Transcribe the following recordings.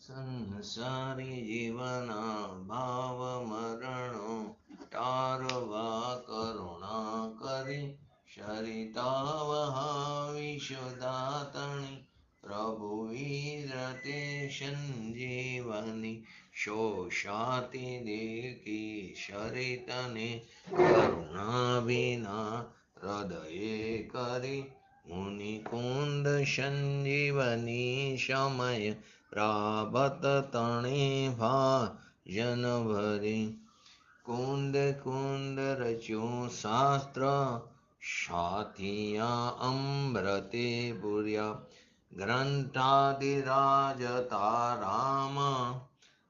સંસારી જીવના ભાવ મરણો તારવા કરુણા કરી શરિતા વિશુદાતણી પ્રભુ વિરતે સંજીવની શોષાતી દેખી શરિતને કરુણા વિના હૃદયે કરી મુનિકુંદ સંજીવની સમય પ્રાપત તણે ભાજન ભરી કુંદ કુંદ રચ્યું શાસ્ત્ર સાથિયા અમૃતે પૂર્યા ગ્રંથાધિરાજતા રામ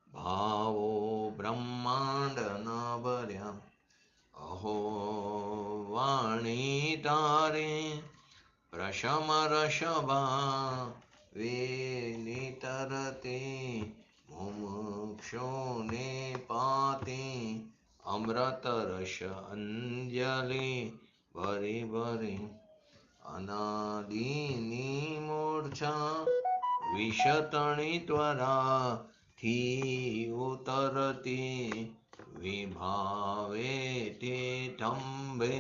ભાવો બ્રહ્માંડ ન ભર્યા અહો વાણી તારે પ્રશમ રસભા વેનિતરતે મુમુક્ષોને પાતે અમૃત રસ અંજલિ ભરી ભરી અનાદિની મૂર્છા વિષતણી ત્વરા થી ઉતરતી વિભાવે તે થંભે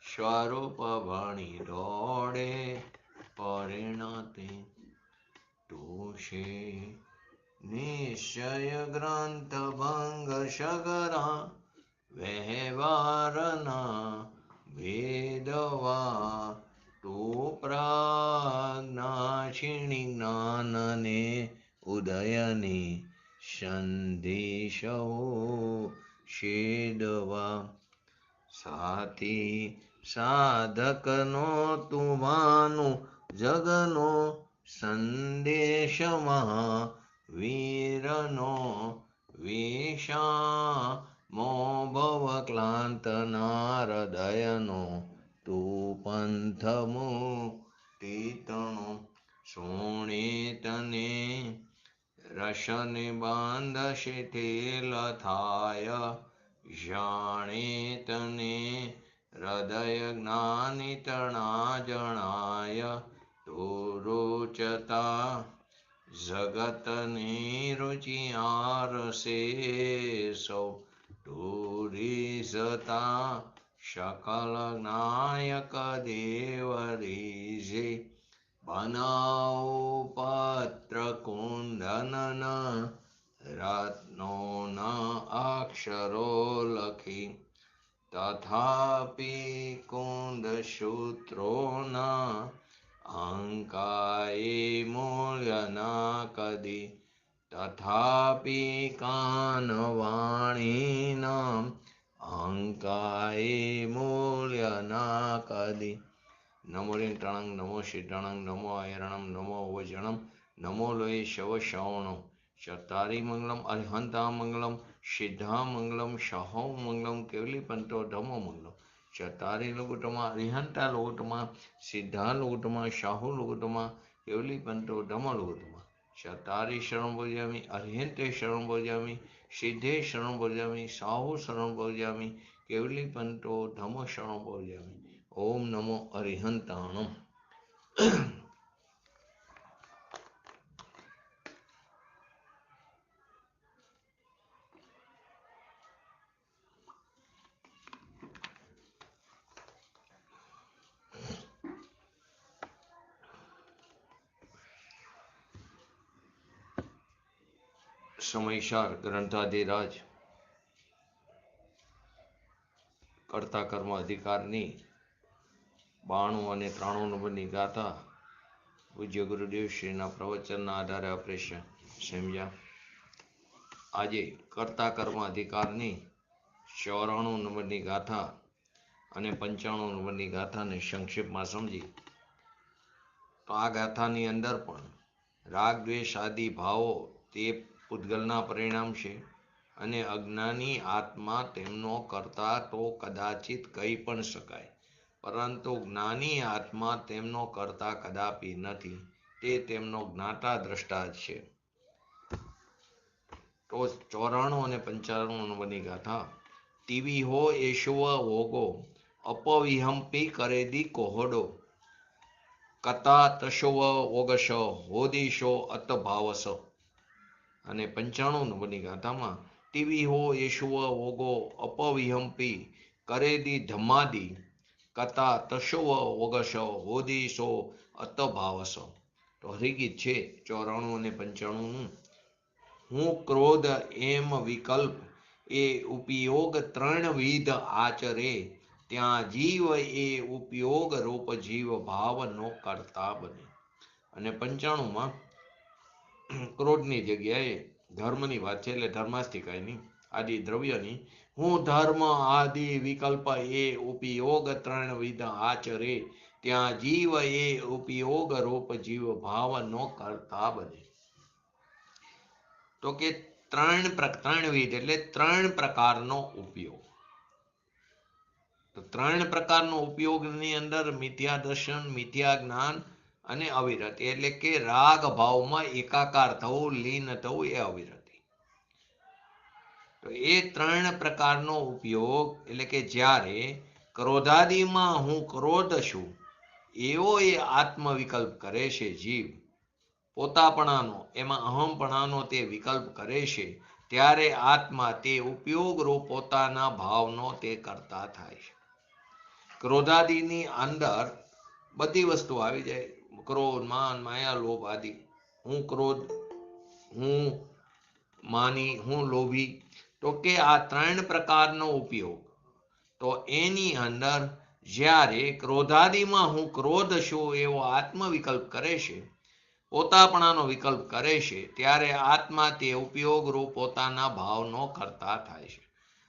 સ્વરૂપ ભણી દોડે પરિણતે તોષે નિશ્ચય ગ્રંથ ભંગ સગરા વ્યવહારના ભેદવા તો પ્રાજ્ઞાક્ષિણી જ્ઞાનને ઉદયને સંદેશો છેદવા સાથી સાધકનો તુમાનું જગનો સંદેશમાં વીરનો વિષા મો ભવ ક્લાંતના હૃદયનો તું પંથમુ તીતણો સોણે તને રસને બાંધ શિથિલ થાય જાણે તને હૃદય જ્ઞાની તણા જણાય તો રોચતા જગતની રુચિયારસે સૌ ટૂરિસતા શકલ નાયક દેવ રીઝે બનાવો પત્ર કુંદન રત્નોના અક્ષરો લખી તથાપિ કુંદ સૂત્રોના અંકાએ મૂલ્યના કદી તથાપિ કાનવાણીના અંકાએ મૂલ્યના કદી નમો લિંટાણંગ નમો સિદ્ધાણંગ નમો આયરણમ નમો વજણમ નમો લોય શવ શ્રવણમ ચતારી મંગલમ અરિહંતા મંગલમ સિદ્ધા મંગલમ સહો મંગલમ કેવલી પંતો ધમો મંગલમ ચતારી લોકોટમાં અરિહંતા લોકોટમાં સિદ્ધા લોકોટમાં શાહુ લોકોટમાં કેવલી પંતો ધમો લોકોટમાં ચતારી શરણ બોજામી અરિહંતે શરણ બોજામી સિદ્ધે શરણ બોજામી સાહુ શરણ બોજામી કેવલી પંતો ધમો શરણ બોજામી ઓમ નમો અરિહંતાણમ. સમયસાર ગ્રંથાધિરાજ કર્તા કર્મ અધિકારની 92 અને 93 નંબરની ગાથા પૂજ્ય ગુરુદેવ શ્રીના પ્રવચનના આધારે આપણે સમજ્યા. આજે કર્તા કર્મ અધિકારની 94 નંબરની ગાથા અને 95 નંબરની ગાથાને સંક્ષેપમાં સમજી તો આ ગાથાની અંદર પણ રાગ દ્વેષ આદિ ભાવો તે પૂતગલના પરિણામ છે અને અજ્ઞાની આત્મા તેમનો કરતા તો કદાચિત કહી પણ શકાય, પરંતુ જ્ઞાની આત્મા તેમનો કરતા કદાપી નથી, તે તેમનો જ્ઞાતા દ્રષ્ટા છે. તો 94 અને 95 નંબરની ગાથા. ટીવી હો એશવ હોગો અપવિહંપી કરેદી કોહડો કતા તશવ ઓગશ હોદીશો અત ભાવસ. અને 95 નંબરની ગાથામાં ટીવી હો યેશુવ ઓગો અપવિહંપી કરેદી ધમાદી કથા તશવ ઓગશવ હોદીસો અતભાવસો. તો હરિગીત છે 94 અને 95નું. હું ક્રોધ એમ વિકલ્પ એ ઉપયોગ ત્રણવિધ આચરે ત્યાં જીવ એ ઉપયોગ રૂપ જીવ ભાવનો કરતા બને. અને 95માં ક્રોધની જગ્યાએ ધર્મની વાત છે, એટલે ધર્માસ્તિકાયની આદિ દ્રવ્યની. હું ધર્મ આદિ વિકલ્પ એ ઉપયોગ ત્રણવિધ આચરે ત્યાં જીવ એ ઉપયોગ રૂપ જીવ ભાવનો કરતા બને. તો કે ત્રણવિધ એટલે 3 પ્રકારનો ઉપયોગ. તો 3 પ્રકારનો ઉપયોગની અંદર મિથ્યા દર્શન, મિથ્યા જ્ઞાન અને અવિરતિ, એટલે કે રાગ ભાવમાં એકાકાર થવું, લીન થવું, એ અવિરતિ. તો એ 3 પ્રકારનો ઉપયોગ એટલે કે જ્યારે ક્રોધાદિમાં હું ક્રોધ છું એવો એ આત્મવિકલ્પ કરે છે જીવ, પોતાપણાનો, એમાં અહમપણાનો તે વિકલ્પ કરે છે, ત્યારે આત્મા તે ઉપયોગરૂપ પોતાના ભાવનો તે કરતા થાય છે. ક્રોધાદિની અંદર બધી વસ્તુ આવી જાય, ક્રોધ, માન, માયા, લોભ આદિ. હું ક્રોધ, હું માની, હું લોભી. તો કે આ 3 પ્રકારનો ઉપયોગ. તો એની અંદર જ્યારે ક્રોધાદિમાં હું ક્રોધ છું એવો આત્મવિકલ્પ કરે છે, પોતાપણાનો વિકલ્પ કરે છે, ત્યારે આત્મા તે ઉપયોગરૂપ પોતાના ભાવનો કરતા થાય છે.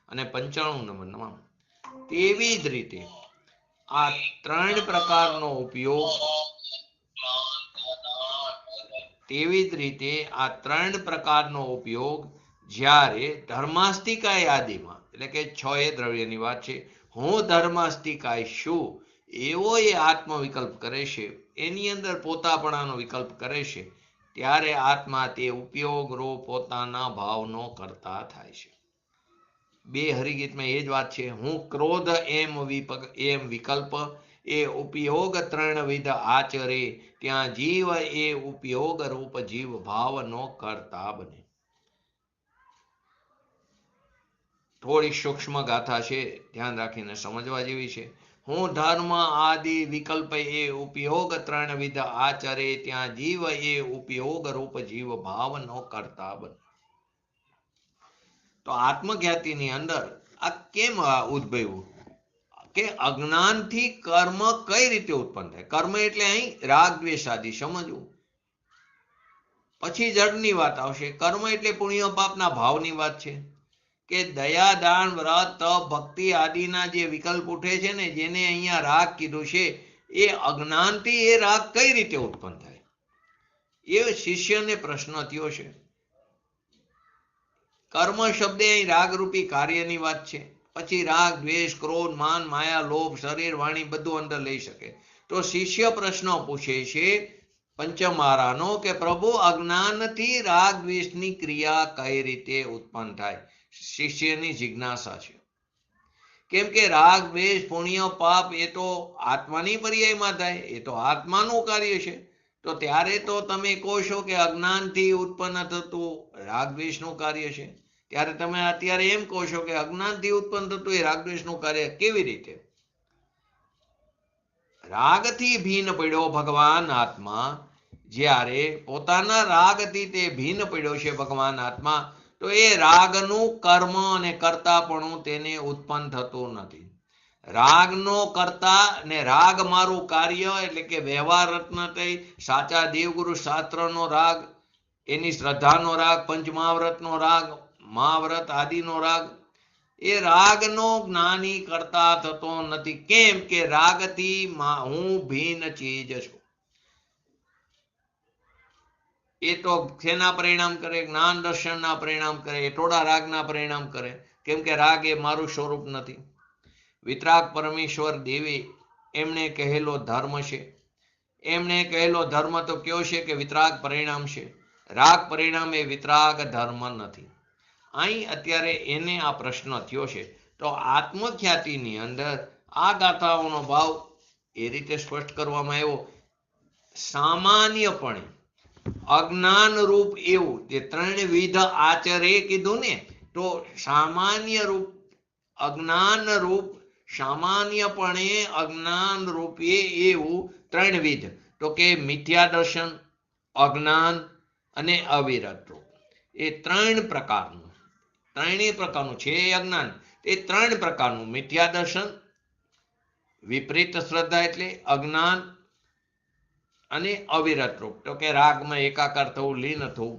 અને 95 નંબરમાં તેવી જ રીતે આ 3 પ્રકારનો ઉપયોગ, તેવી જ રીતે આ 3 પ્રકારનો ઉપયોગ જ્યારે ધર્માસ્તિકાય આદિમાં, એટલે કે 6 એ દ્રવ્યની વાત છે, હું ધર્માસ્તિકાય છું એવો એ આત્મવિકલ્પ કરે છે, એની અંદર પોતાપણાનો વિકલ્પ કરે છે, ત્યારે આત્મા તે ઉપયોગરૂપ પોતાના ભાવનો કરતા થાય છે. 2 હરિગીતમાં એ જ વાત છે. હું ક્રોધ એમ વિકલ્પ એ ઉપયોગ ત્રણવિધ આચરે ત્યાં જીવ એ ઉપયોગ રૂપ જીવ ભાવનો કરતા બને. થોડી સૂક્ષ્મ ગાથા છે, ધ્યાન રાખીને સમજવા જેવી છે. હું ધર્મ આદિ વિકલ્પ એ ઉપયોગ ત્રણવિધ આચરે ત્યાં જીવ એ ઉપયોગ રૂપ જીવ ભાવનો કરતા બને. તો આત્મખ્યાતિની અંદર આ કેમ ઉદ્ભવ્યું કે અજ્ઞાનથી કર્મ કઈ રીતે ઉત્પન્ન થાય. કર્મ એટલે અહીં રાગ દ્વેષ આદિ સમજવું. પછી જડની વાત આવશે. કર્મ એટલે પુણ્ય પાપના ભાવની વાત છે, કે દયા, દાન, વ્રત, તપ, ભક્તિ આદિના જે વિકલ્પ ઉઠે છે ને, જેને અહીંયા રાગ કીધું છે, એ અજ્ઞાનથી એ રાગ કઈ રીતે ઉત્પન્ન થાય, એ શિષ્યને પ્રશ્ન થયો છે. કર્મ શબ્દે અહીં રાગરૂપી કાર્યની વાત છે. પછી રાગ, દ્વેષ, ક્રોધ, માન, માયા, લોભ, શરીર, વાણી બધું અંદર લઈ શકે. તો શિષ્ય પ્રશ્ન પૂછે છે પંચમહારાનો કે પ્રભુ અજ્ઞાનથી રાગ દ્વેષની ક્રિયા કઈ રીતે ઉત્પન્ન થાય. શિષ્યની જિજ્ઞાસા છે. કેમ કે રાગ દ્વેષ પુણ્ય પાપ એ તો આત્માની પર્યાયમાં થાય, એ તો આત્માનું કાર્ય છે. તો ત્યારે તો તમે કહો છો કે અજ્ઞાનથી ઉત્પન્ન થતું રાગ દ્વેષનું કાર્ય છે, ત્યારે તમે અત્યારે એમ કહો છો કે અજ્ઞાનથી ઉત્પન્ન થતું એ રાગ દ્વેષનું કાર્ય કેવી રીતે? રાગથી ભીન પડ્યો ભગવાન આત્મા, જ્યારે પોતાના રાગથી તે ભીન પડ્યો છે ભગવાન આત્મા, તો એ રાગનું કર્મ અને કર્તાપણું તેને ઉત્પન્ન થતું નથી. રાગનો કરતા ને રાગ મારું કાર્ય, એટલે કે વ્યવહાર રત્ન થઈ, સાચા દેવગુરુ શાસ્ત્રનો રાગ, એની શ્રદ્ધાનો રાગ, પંચમહાવ્રતનો રાગ, મહાવ્રત આદિનો રાગ, એ રાગનો જ્ઞાની કરતા થતો નથી. કેમ કે રાગથી હું ભિન્ન ચીજ છું. એ તો શેના પરિણામ કરે? જ્ઞાન દર્શનના પરિણામ કરે, એ થોડા રાગના પરિણામ કરે. કેમ કે રાગ એ મારું સ્વરૂપ નથી. વિતરાગ પરમેશ્વર દેવે એમણે કહેલો ધર્મ છે. એમણે કહેલો ધર્મ તો કયો છે કે વિતરાગ પરિણામ છે. રાગ પરિણામ એ વિતરાગ ધર્મ નથી. અહીં અત્યારે એને આ પ્રશ્ન થયો છે. તો આત્મખ્યાતિની અંદર આ ગાથાઓનો ભાવ એ રીતે સ્પષ્ટ કરવામાં આવ્યો. સામાન્યપણે અજ્ઞાન રૂપ એવું જે ત્રણવિધ આચરે કીધું ને, તો સામાન્ય રૂપ અજ્ઞાન રૂપ સામાન્યપણે અજ્ઞાન રૂપે એવું ત્રણવિધ, તો કે મિથ્યા દર્શન, અજ્ઞાન અને અવિરત રૂપ. એ ત્રણ પ્રકારનું, ત્રણેય પ્રકારનું છે અજ્ઞાન. એ ત્રણ પ્રકારનું મિથ્યા દર્શન, વિપરીત શ્રદ્ધા એટલે અજ્ઞાન, અને અવિરત રૂપ, તો કે રાગમાં એકાકાર થવું, લીન થવું.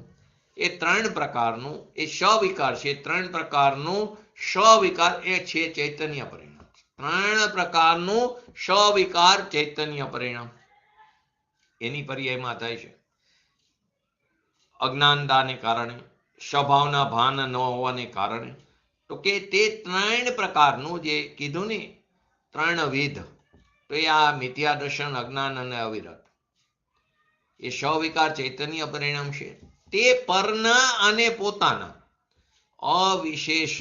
એ ત્રણ પ્રકારનું એ સવિકાર છે. ત્રણ પ્રકારનું સવિકાર એ છે ચૈતન્ય પરિણામ. ત્રણ પ્રકારનું સવિકાર ચૈતન્ય પરિણામ એની પર્યાયમાં થાય છે. અજ્ઞાનતાને કારણે, સ્વભાવના ભાન ન હોવાને કારણે, તો કે તે ત્રણ પ્રકારનું જે કીધું ને ત્રણવિધ, તો એ આ મિથ્યા દર્શન, અજ્ઞાન અને અવિરત એ સવિકાર ચૈતન્ય પરિણામ છે. તે પરના અને પોતાના અવિશેષ,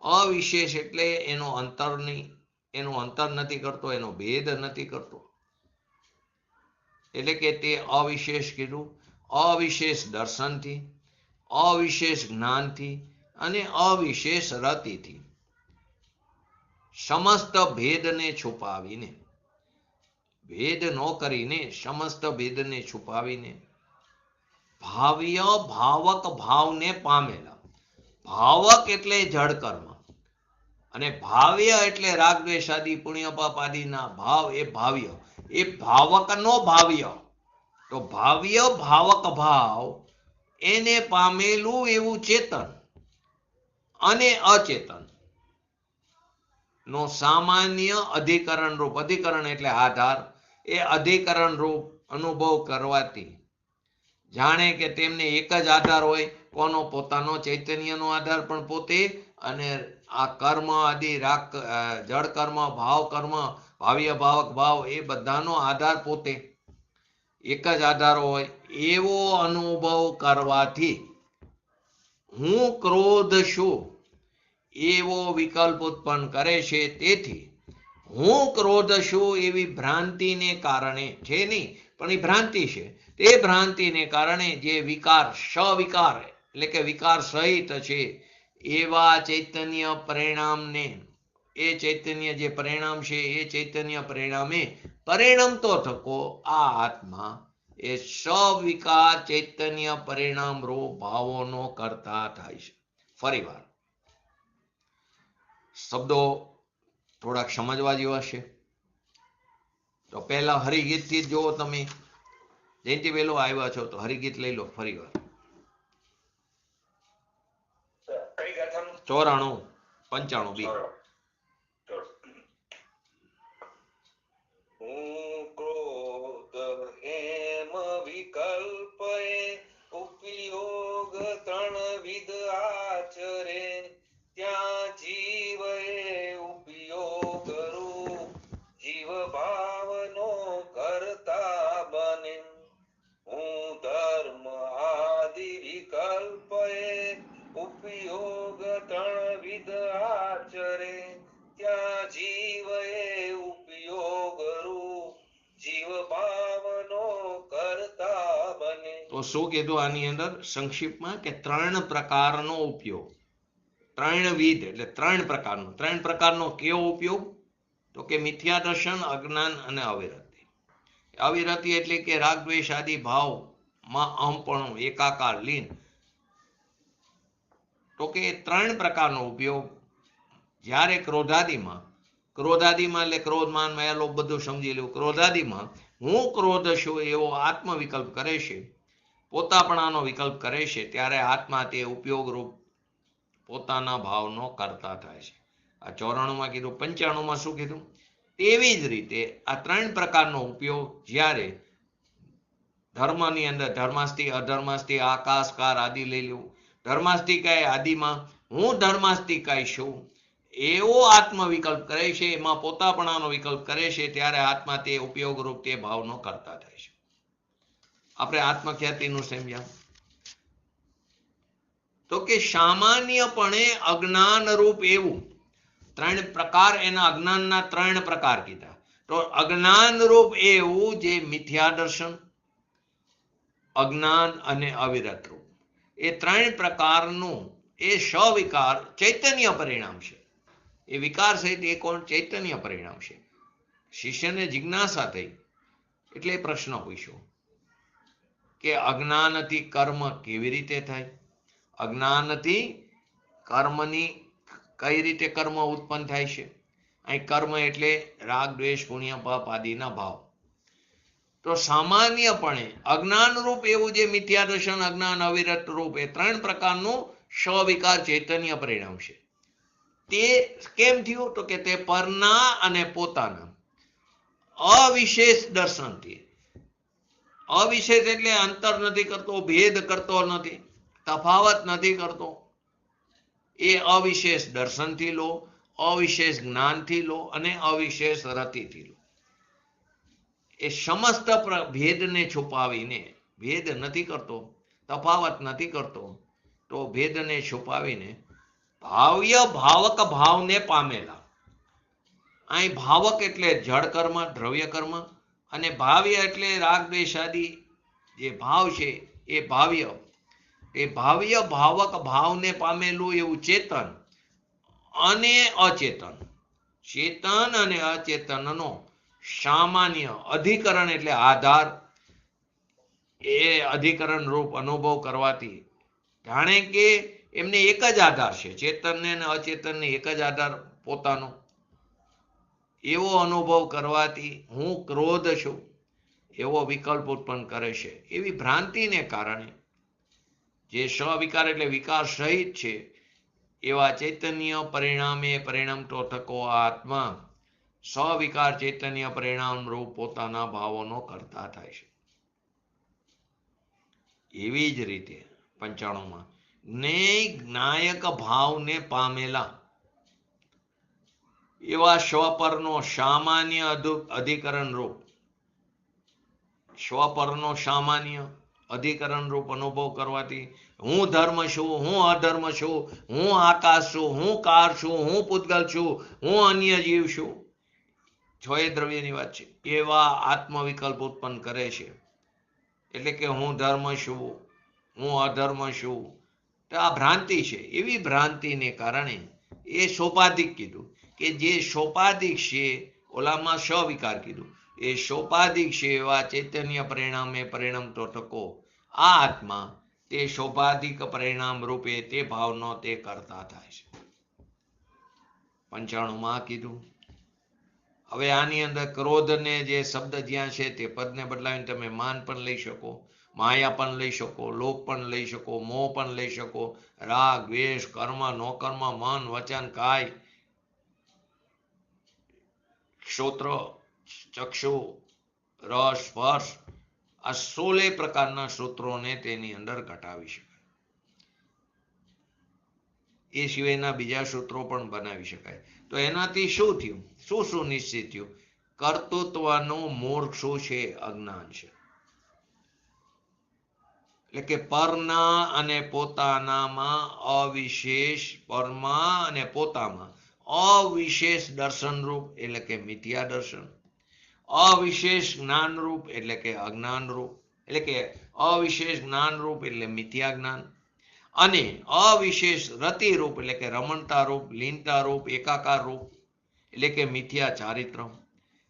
અવિશેષ એટલે એનો અંતર નથી કરતો, એનો ભેદ નથી કરતો. એટલે કે તે અવિશેષ કીધું, અવિશેષ દર્શનથી, અવિશેષ જ્ઞાનથી અને અવિશેષ રતિથી સમસ્ત ભેદને છુપાવીને, ભેદ ન કરીને સમસ્ત ભેદને છુપાવીને ભાવ્ય ભાવક ભાવને પામેલા. ભાવક એટલે જળ કર્મ અને ભાવ્ય એટલે રાગ દ્વેષ આદિ પુણ્ય પાપ આદિના ભાવ. એ ભાવ્ય, એ ભાવકનો ભાવ્ય. તો ભાવ્ય ભાવક ભાવ એને પામેલું એવું ચેતન અને અચેતન નો સામાન્ય અધિકરણ રૂપ, અધિકરણ એટલે આધાર, એ અધિકરણ રૂપ અનુભવ કરવાથી જાણે કે તેમને એક જ આધાર હોય. કોનો? પોતાનો ચૈતન્યનો આધાર પણ પોતે, અને આ કર્મ આદિ રાગ, જળ કર્મ, ભાવ કર્મ, ભાવ્ય ભાવક ભાવ એ બધાનો આધાર પોતે, એક જ આધાર હોય. એવો અનુભવ કરવાથી હું ક્રોધ છું એવો વિકલ્પ ઉત્પન્ન કરે છે. તેથી હું ક્રોધ છું એવી ભ્રાંતિને કારણે છે નહીં, પણ એ ભ્રાંતિ છે. તે ભ્રાંતિને કારણે જે વિકાર, સવિકાર એટલે કે વિકાર સહિત છે એવા ચૈતન્ય પરિણામને, એ ચૈતન્ય જે પરિણામ છે એ ચૈતન્ય પરિણામે પરિણમતો થકો આ આત્મા એ સવિકાર ચૈતન્ય પરિણામ રૂપ ભાવોનો કરતા થાય છે. ફરી વાર શબ્દો થોડાક સમજવા જેવા છે. તો પહેલા હરિગીત થી જો તમે જયંતિ વેલો આવ્યા છો તો હરિગીત લઈ લો ફરી વાર. 94, 95 બી. વિકલ્પ ઉપયોગ ત્રણવિધ આચરે, ત્યાં જીવ ઉપયોગ રૂપ જીવ ભાવનો કરતા બને. હું ધર્મ આદિ વિકલ્પ ઉપયોગ ત્રણવિધ આચરે, ત્યાં જીવ ઉપયોગ રૂપ જીવ ભાવનો કરતા બને. તો શું કીધું આની અંદર સંક્ષિપ્તમાં? કે ત્રણ પ્રકારનો ઉપયોગ, ત્રણવિધ એટલે ત્રણ પ્રકારનો. ત્રણ પ્રકારનો કેવો ઉપયોગ? તો કે મિથ્યા દર્શન, અજ્ઞાન અને અવિરતિ. અવિરતિ એટલે કે રાગ દ્વેષ આદિ ભાવમાં અહંપણું, એકાકાર, લીન. તો કે ત્રણ પ્રકારનો ઉપયોગ. જ્યારે ક્રોધાદિમાં એટલે ક્રોધ, માન, માયા, લોભ બધું સમજી લેવું. ક્રોધાદિમાં હું ક્રોધ છું એવો આત્મ વિકલ્પ કરે છે, પોતાપણાનો વિકલ્પ કરે છે, ત્યારે આત્મા તે ઉપયોગ રૂપ પોતાના ભાવનો કરતા થાય છે. આ 94માં કીધું. 95માં શું કીધું? તેવી જ રીતે આ ત્રણ પ્રકારનો ઉપયોગ જ્યારે ધર્મની અંદર ધર્માસ્તી, અધર્માસ્તી, આકાશકાર આદિ લઈ લેવું. ધર્માસ્તિકાય આદિમાં હું ધર્માસ્તિકાય છું એવો આત્મ વિકલ્પ કરે છે, એમાં પોતાપણાનો વિકલ્પ કરે છે, ત્યારે આત્મા તે ઉપયોગ રૂપ તે ભાવનો કરતા થાય છે. આપણે આત્મખ્યાતિનું સમજ્યા. તો કે સામાન્યપણે અજ્ઞાન રૂપ એવું ત્રણ પ્રકાર, એના અજ્ઞાનના ત્રણ પ્રકાર કીધા. તો અજ્ઞાન રૂપ એવું જે મિથ્યા દર્શન, અજ્ઞાન અને અવિરત રૂપ. એ ત્રણ પ્રકારનું એ સવિકાર ચૈતન્ય પરિણામ છે. એ વિકાર સહિત એ કોણ ચૈતન્ય પરિણામ છે. શિષ્યને જિજ્ઞાસા થઈ એટલે એ પ્રશ્ન પૂછ્યો કે અજ્ઞાનથી કર્મ કેવી રીતે થાય? અજ્ઞાનથી કર્મની કઈ રીતે કર્મ ઉત્પન્ન થાય છે? અહીં કર્મ એટલે રાગ, દ્વેષ, પુણ્ય, પાપ આદિના ભાવ. તો સામાન્યપણે અજ્ઞાન રૂપ એવું જે મિથ્યા દર્શન, અજ્ઞાન, અવિરત રૂપ એ ત્રણ પ્રકારનું સ્વવિકાર ચૈતન્ય પરિણામ છે. તે કેમ થયું? તો કે તે પરના અને પોતાના અવિશેષ દર્શનથી. અવિશેષ એટલે અંતર નથી કરતો, ભેદ કરતો નથી, તફાવત નથી કરતો. એ અવિશેષ દર્શનથી લો, અવિશેષ જ્ઞાનથી લો અને અવિશેષ રતિથી લો. એ સમસ્ત ભેદને છુપાવીને, ભેદ નથી કરતો, તફાવત નથી કરતો, તો ભેદને છુપાવીને ભાવ્ય ભાવક ભાવને પામેલા. અહીં ભાવક એટલે જળ કર્મ, દ્રવ્ય કર્મ, અને ભાવ્ય એટલે રાગ દ્વેષ આદિ જે ભાવ છે એ ભાવ્ય. એ ભાવ્ય ભાવક ભાવને પામેલું એવું ચેતન અને અચેતન. ચેતન અને અચેતનનો સામાન્ય અધિકરણ એટલે આધાર. એ અધિકરણ રૂપ અનુભવ કરવાથી જાણે કે એમને એક જ આધાર છે, ચેતનને અને અચેતનને એક જ આધાર પોતાનો. એવો અનુભવ કરવાથી હું ક્રોધ છું એવો વિકલ્પ ઉત્પન્ન કરે છે. એવી ભ્રાંતિને કારણે જે સ્વવિકાર એટલે વિકાર સહિત છે એવા ચૈતન્ય પરિણામે પરિણમતો થકો આત્મા સ્વવિકાર ચૈતન્ય પરિણામ રૂપ પોતાના ભાવોનો કરતા થાય છે. એવી જ રીતે 95માં જ્ઞાયક ભાવને પામેલા એવા સ્વપરનો સામાન્ય અધિકરણ રૂપ, સ્વપરનો સામાન્ય અધિકરણ રૂપ અનુભવ કરવાથી હું ધર્મ છું, હું અધર્મ છું, હું આકાશ છું, હું કાર છું, હું પૂતગલ છું, હું અન્ય જીવ છું, છ એ દ્રવ્યની વાત છે, એવા આત્મવિકલ્પ ઉત્પન્ન કરે છે. એટલે કે હું ધર્મ છું, હું અધર્મ છું. તો આ ભ્રાંતિ છે. એવી ભ્રાંતિને કારણે એ સોપાધિક કીધું કે જે સોપાધિક છે, ઓલામાં સ્વવિકાર કીધું, એ સોપાધિક છે એવા ચૈતન્ય પરિણામે પરિણમતો થકો આ આત્મા તે સોપાધિક પરિણામ રૂપે તે ભાવનો તે કરતા થાય છે. 95માં કીધું. હવે આની અંદર ક્રોધને જે શબ્દ જ્યાં છે તે પદને બદલાવીને તમે માન પણ લઈ શકો, માયા પણ લઈ શકો, લોભ પણ લઈ શકો, મોહ પણ લઈ શકો, રાગ, દ્વેષ, કર્મ, નોકર્મ, મન, વચન, કાય, શ્રોત્ર, ચક્ષુ, રસ, સ્પર્શ, આ 16 પ્રકારના સૂત્રોને તેની અંદર ઘટાવી શકાય. એ સિવાયના બીજા સૂત્રો પણ બનાવી શકાય. તો એનાથી શું થયું? શું સુનિશ્ચિત થયું? કર્તૃત્વનું મૂળ શું છે? અજ્ઞાન છે. એટલે કે પરના અને પોતાનામાં અવિશેષ, પરમાં અને પોતામાં અવિશેષ દર્શન રૂપ એટલે કે મિથ્યા દર્શન, અવિશેષ જ્ઞાન રૂપ એટલે કે અજ્ઞાન રૂપ, એટલે કે અવિશેષ જ્ઞાન રૂપ એટલે મિથ્યા જ્ઞાન, અને અવિશેષ રતિ રૂપ એટલે કે રમણતા રૂપ, લીનતા રૂપ, એકાકાર રૂપ એટલે કે મિથ્યા ચારિત્ર.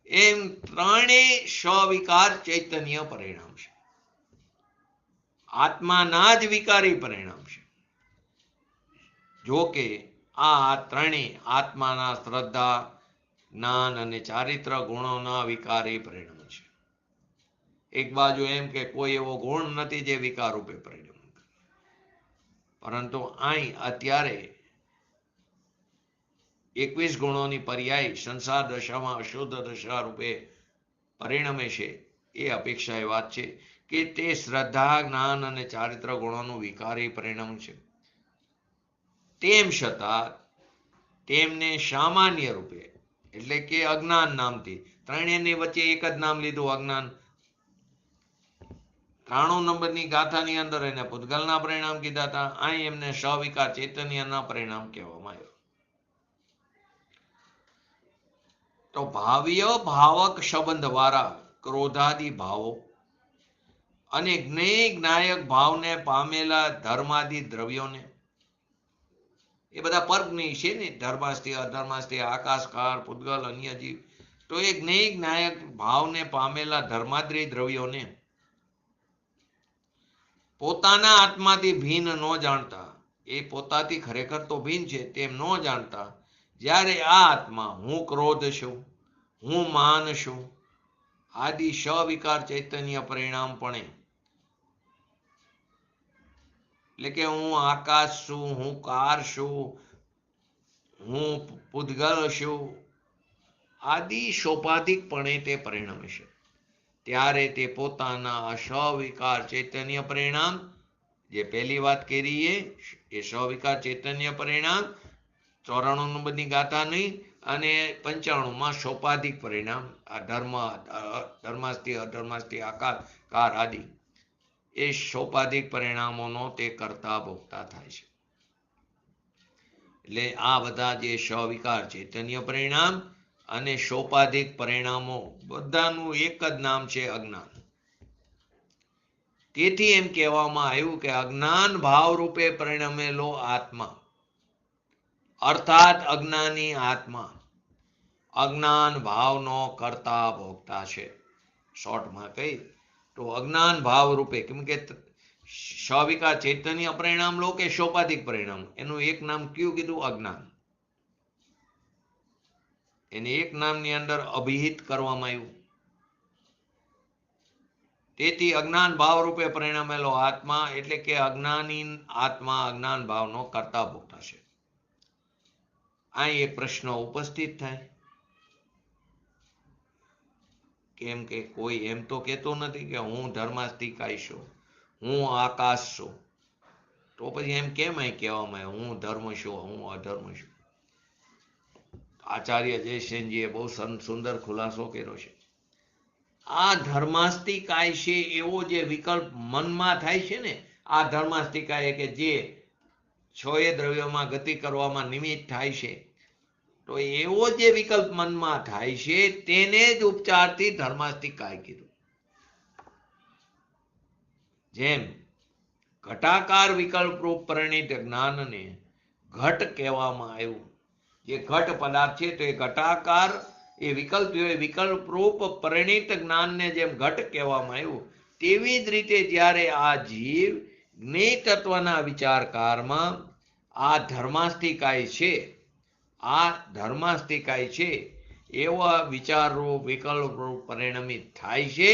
એમ ત્રણેય સ્વવિકાર ચૈતન્ય પરિણામ છે. આત્માના જ વિકારી પરિણામ છે. જો કે આ ત્રણેય આત્માના શ્રદ્ધા, જ્ઞાન અને ચારિત્ર ગુણોના વિકારી પરિણામ છે. એક બાજુ એમ કે કોઈ એવો ગુણ નથી જે વિકાર રૂપે પરિણામ કરે, પરંતુ અહીં અત્યારે 21 ગુણોની પર્યાય સંસાર દશામાં અશુદ્ધ દશા રૂપે પરિણમે છે. એ અપેક્ષા એ વાત છે કે તે શ્રદ્ધા, જ્ઞાન અને ચારિત્ર ગુણોનું વિકારી પરિણામ છે. તેમ છતાં તેમને સામાન્ય રૂપે એટલે કે અજ્ઞાન નામથી, ત્રણેયની વચ્ચે એક જ નામ લીધું અજ્ઞાન. 93 નંબરની ગાથાની અંદર એને પૂતગલના પરિણામ કીધા હતા. અહીં એમને સ્વવિકાર ચૈતન્યના પરિણામ કહેવામાં આવ્યું. તો ભાવ્ય ભાવક સંબંધ વાળા ક્રોધાદિ ભાવો અને જ્ઞેય જ્ઞાયક ભાવને પામેલા ધર્માદિ દ્રવ્યોને, એ બધા પરજ્ઞેય છે ને, ધર્માસ્તિ અધર્માસ્તિ આકાશકાર પૂતગલ અન્ય જીવ, તો એ જ્ઞેય જ્ઞાયક ભાવને પામેલા ધર્માદ્રી દ્રવ્યોને પોતાના આત્માથી ભિન્ન ન જાણતા, એ પોતાથી ખરેખર તો ભિન્ન છે તેમ ન જાણતા, જ્યારે આ આત્મા હું ક્રોધ છું, હું માન છું આદિ સવિકાર ચૈતન્ય પરિણામપણે, એટલે કે હું આકાશ છું, હું કાર છું, હું પૂતગલ છું આદિ સોપાધિકપણે તે પરિણમે છે, ત્યારે તે પોતાના સવિકાર ચૈતન્ય પરિણામ, જે પહેલી વાત કરી એ સવિકાર ચૈતન્ય પરિણામ 94 નંબરની ગાથા નહીં, અને 95માં સોપાધિક પરિણામ, આ ધર્માસ્તિ અધર્માસ્તિ આકાર આદિ એ સોપાધિક પરિણામોનો તે કરતા ભોગતા થાય છે. એટલે આ બધા જે સવિકાર ચૈતન્ય પરિણામ અને સોપાધિક પરિણામો બધાનું એક જ નામ છે, અજ્ઞાન. તેથી એમ કહેવામાં આવ્યું કે અજ્ઞાન ભાવ રૂપે પરિણમેલો આત્મા, અર્થાત અજ્ઞાની આત્મા અજ્ઞાન ભાવનો કરતા ભોગતા છે. શોર્ટમાં કહી તો અજ્ઞાન ભાવ રૂપે, કેમ કે સવિકાર ચૈતન્ય પરિણામ લો કે સોપાધિક પરિણામ, એનું એક નામ કયું કીધું? અજ્ઞાન. એને એક નામની અંદર અભિહિત કરવામાં આવ્યું. તેથી અજ્ઞાન ભાવ રૂપે પરિણમેલો આત્મા, એટલે કે અજ્ઞાની આત્મા અજ્ઞાન ભાવનો કરતા ભોગતા છે. અહીં એક પ્રશ્ન ઉપસ્થિત થાય, કેમ કે કોઈ એમ તો કહેતો નથી કે હું ધર્માસ્તિકાય છું, હું આકાશ છું, તો પછી એમ કેમ અહીં કહેવામાં આવે હું ધર્મ છું, હું અધર્મ છું? આચાર્ય જયસેનજીએ બહુ સુંદર ખુલાસો કર્યો છે. આ ધર્માસ્તિકાય છે એવો જે વિકલ્પ મનમાં થાય છે ને, આ ધર્માસ્તિકાય કે જે 6 દ્રવ્યોમાં ગતિ કરવામાં નિમિત્ત થાય છે, તો એવો જે વિકલ્પ મનમાં થાય છે તેને જ ઉપચારથી ધર્માસ્તિકાય કીધું. જેમ ઘટાકાર વિકલ્પ રૂપ પરિણિત જ્ઞાનને ઘટ કહેવામાં આવ્યું, જે ઘટ પદાર્થ છે તો એ ઘટાકાર એ વિકલ્પ રૂપ પરિણિત જ્ઞાનને જેમ ઘટ કહેવામાં આવ્યું, તેવી જ રીતે જ્યારે આ જીવ જ્ઞેય તત્વના વિચારકારમાં આ ધર્માસ્તિકાય છે, એવા વિચારરૂપ વિકલ્પ રૂપ પરિણમિત થાય છે,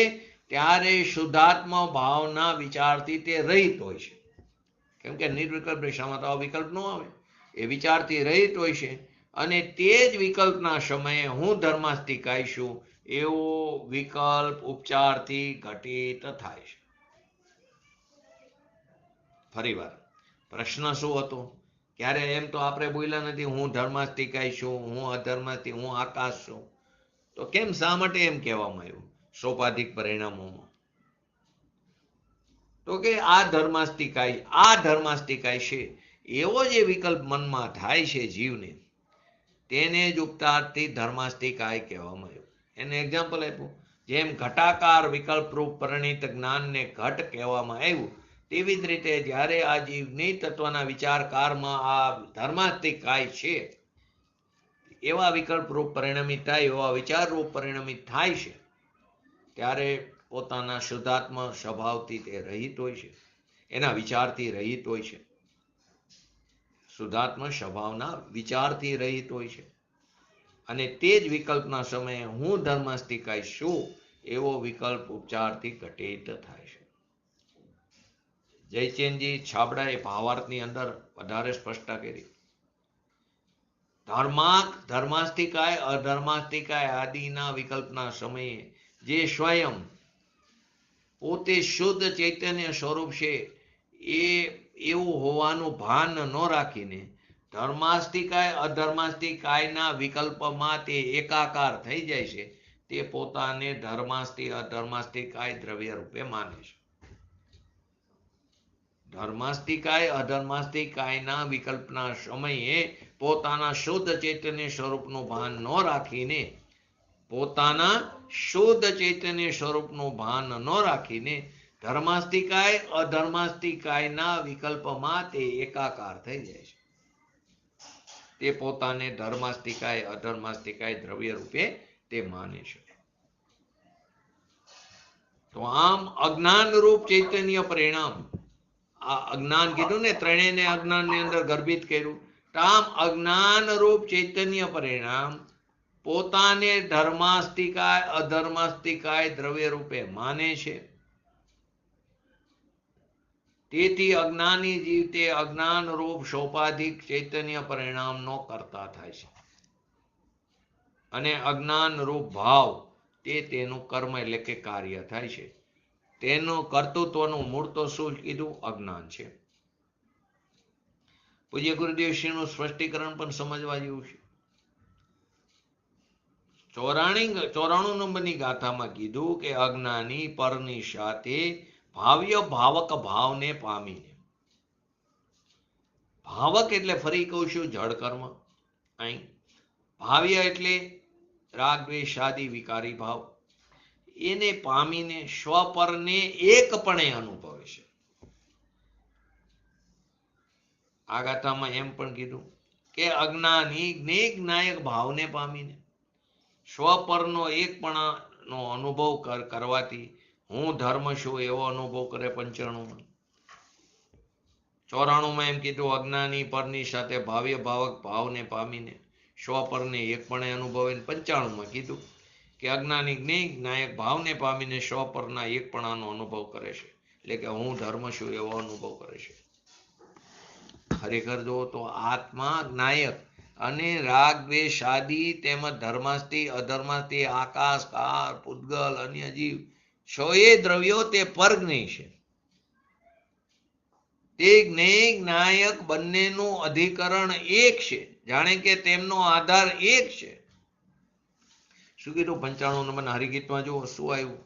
ત્યારે શુદ્ધાત્મા ભાવના વિચારથી તે રહિત હોય છે. કેમ કે નિર્વિકલ્પ દિશામાં તો વિકલ્પ ન આવે, એ વિચારથી રહિત હોય છે, અને તે જ વિકલ્પના સમયે હું ધર્માસ્તિકાય છું એવો વિકલ્પ ઉપચારથી ઘટિત થાય છે. ફરીવાર પ્રશ્ન શું હતો? ક્યારે એમ તો આપણે બોલ્યા નથી હું ધર્માસ્તિકાય છું, હું અધર્માસ્તિ, હું આકાશ છું, તો કેમ શા માટે એમ કહેવામાં આવ્યું સોપાધિક પરિણામોમાં? તો કે આ ધર્માસ્તિકાય છે એવો જે વિકલ્પ મનમાં થાય છે જીવને, તેને જ ઉપચારથી ધર્માસ્તિકાય કહેવામાં આવ્યું. એને એક્ઝામ્પલ આપ્યું, જેમ ઘટાકાર વિકલ્પ રૂપ પરિણિત જ્ઞાનને ઘટ કહેવામાં આવ્યું, તેવી જ રીતે જ્યારે આ જીવની તત્વના વિચારકારમાં આ ધર્માસ્તિકાય છે એવા વિકલ્પ રૂપ પરિણમિત થાય, એવા વિચાર રૂપ પરિણમિત થાય છે, ત્યારે પોતાના શુદ્ધાત્મા સ્વભાવથી તે રહિત હોય છે, એના વિચારથી રહિત હોય છે, શુદ્ધાત્મા સ્વભાવના વિચારથી રહિત હોય છે, અને તે જ વિકલ્પના સમયે હું ધર્માસ્તિકાય છું એવો વિકલ્પ ઉપચારથી ઘટિત થાય છે. જયચેનજી છાબડાએ ભાવાર્થની અંદર વધારે સ્પષ્ટતા કરી. ધર્માસ્તિકાય અધર્માસ્તિકાય આદિના વિકલ્પના સમયે જે સ્વયં પોતે શુદ્ધ ચૈતન્ય સ્વરૂપ છે એ એવું હોવાનું ભાન ન રાખીને ધર્માસ્તિકાય અધર્માસ્તિકાયના વિકલ્પમાં તે એકાકાર થઈ જાય છે, તે પોતાને ધર્માસ્તિ અધર્માસ્તિકાય દ્રવ્ય રૂપે માને છે. ધર્માસ્તિકાય અધર્માસ્તિકાયના વિકલ્પના સમયે પોતાના શુદ્ધ ચૈતન્ય સ્વરૂપનું ભાન ન રાખીને ધર્માસ્તિકાય અધર્માસ્તિકાયના વિકલ્પમાં તે એકાકાર થઈ જાય છે. તે પોતાને ધર્માસ્તિકાય અધર્માસ્તિકાય દ્રવ્ય રૂપે તે માને છે. તો આમ અજ્ઞાન રૂપ ચૈતન્ય પરિણામ, આ અજ્ઞાન કીધું ને, ત્રણેયને અજ્ઞાન ની અંદર ગર્ભિત કર્યું. તો આમ અજ્ઞાન રૂપ ચૈતન્ય પરિણામ પોતાને ધર્માસ્તિકાય અધર્માસ્તિકાય દ્રવ્ય રૂપે માને છે. તેથી અજ્ઞાની જીવ તે અજ્ઞાન રૂપ સોપાધિક ચૈતન્ય પરિણામનો કરતા થાય છે. અને અજ્ઞાન રૂપ ભાવ તે તેનું કર્મ એટલે કે કાર્ય થાય છે. તેનું કર્તૃત્વનું મૂળ તો શું કીધું? અજ્ઞાન છે. પૂજ્ય ગુરુદેવશ્રીનું સ્પષ્ટીકરણ પણ સમજવા જેવું છે. 94 નંબરની ગાથામાં કીધું કે અજ્ઞાની પરની સાથે ભાવ્ય ભાવક ભાવને પામીને, ભાવક એટલે ફરી કહું છું જળ કર્મ, અહીં ભાવ્ય એટલે રાગ દ્વેષ આદિ વિકારી ભાવ, એને પામીને સ્વપરને એકપણે અનુભવે છે. આ ગાથામાં એમ પણ કીધું કે અજ્ઞાની જ્ઞેયનાયક ભાવને પામીને સ્વપરનો એકપણાનો અનુભવ કરવાથી હું ધર્મ છું એવો અનુભવ કરે. 95 94 એમ કીધું અજ્ઞાની પરની સાથે ભાવ્ય ભાવક ભાવને પામીને સ્વપરને એકપણે અનુભવે. 95 કીધું કે અજ્ઞાની જ્ઞેયનાયક ભાવને પામીને સ્વપરના એકપણાનો અનુભવ કરે છે, એટલે કે હું ધર્મ છું એવો અનુભવ કરે છે. ખરેખર જો તો આત્મા જ્ઞાયક અને રાગ દ્વેષ આદિ તેમજ ધર્માસ્તિ અધર્માસ્તિ આકાશ કાળ પૂતગલ અન્ય જીવ છએ દ્રવ્યો તે પરજ્ઞેય છે. તે જ્ઞેય જ્ઞાયક બંનેનું અધિકરણ એક છે, જાણે કે તેમનો આધાર એક છે. શું કીધું? 95 નંબરના હરિગીતમાં જુઓ શું આવ્યું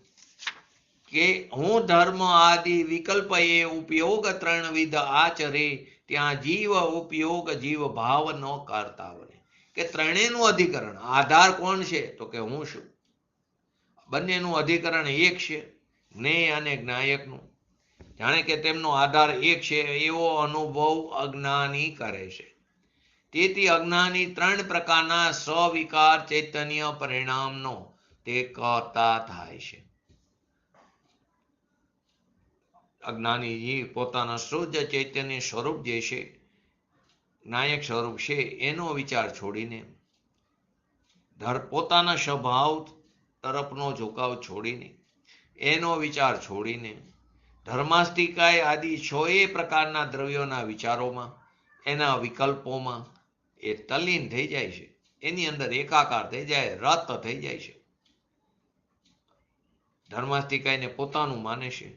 કે હું ધર્મ આદિ વિકલ્પ એ ઉપયોગ ત્રણવિધ આચરે ત્યાં જીવ ઉપયોગ જીવ ભાવ ન કરતા બને. કે ત્રણેયનું અધિકરણ આધાર કોણ છે? તો કે હું છું. બંનેનું અધિકરણ એક છે, જ્ઞેય અને જ્ઞાયકનું, જાણે કે તેમનો આધાર એક છે એવો અનુભવ અજ્ઞાની કરે છે. તેથી અજ્ઞાની 3 પ્રકારના સ્વવિકાર ચૈતન્ય પરિણામનો તે કરતા થાય છે. અજ્ઞાની પોતાના શુદ્ધ ચૈતન્ય સ્વરૂપ જે છે, જ્ઞાયક સ્વરૂપ છે, એનો વિચાર છોડીને, પોતાના સ્વભાવ તરફનો ઝુકાવ છોડીને, એનો વિચાર છોડીને ધર્માસ્તિકાય આદિ 6 પ્રકારના દ્રવ્યોના વિચારોમાં, એના વિકલ્પોમાં એ તલ્લીન થઈ જાય છે. એની અંદર એકાકાર થઈ જાય, રત થઈ જાય છે. ધર્માસ્તિકાયને પોતાનું માને છે.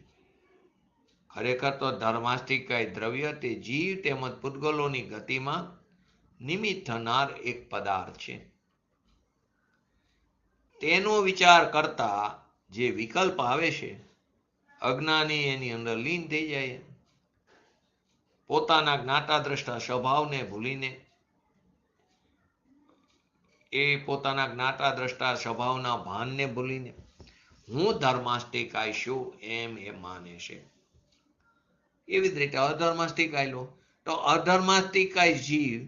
ખરેખર તો ધર્માસ્તિકાય દ્રવ્ય તે જીવ તેમજ પૂતગલોની ગતિમાં નિમિત્ત થનાર એક પદાર્થ છે. તેનો વિચાર કરતા જે વિકલ્પ આવે છે, અજ્ઞાની એની અંદર લીન થઈ જાય. પોતાના જ્ઞાતા દ્રષ્ટા સ્વભાવને ભૂલીને, એ પોતાના જ્ઞાતા દ્રષ્ટા સ્વભાવના ભાનને ભૂલીને હું ધર્માસ્તિકાય છું એમ એ માને છે. એવી જ રીતે અધર્માસ્તિકાય લો તો અધર્માસ્તિકાય જીવ,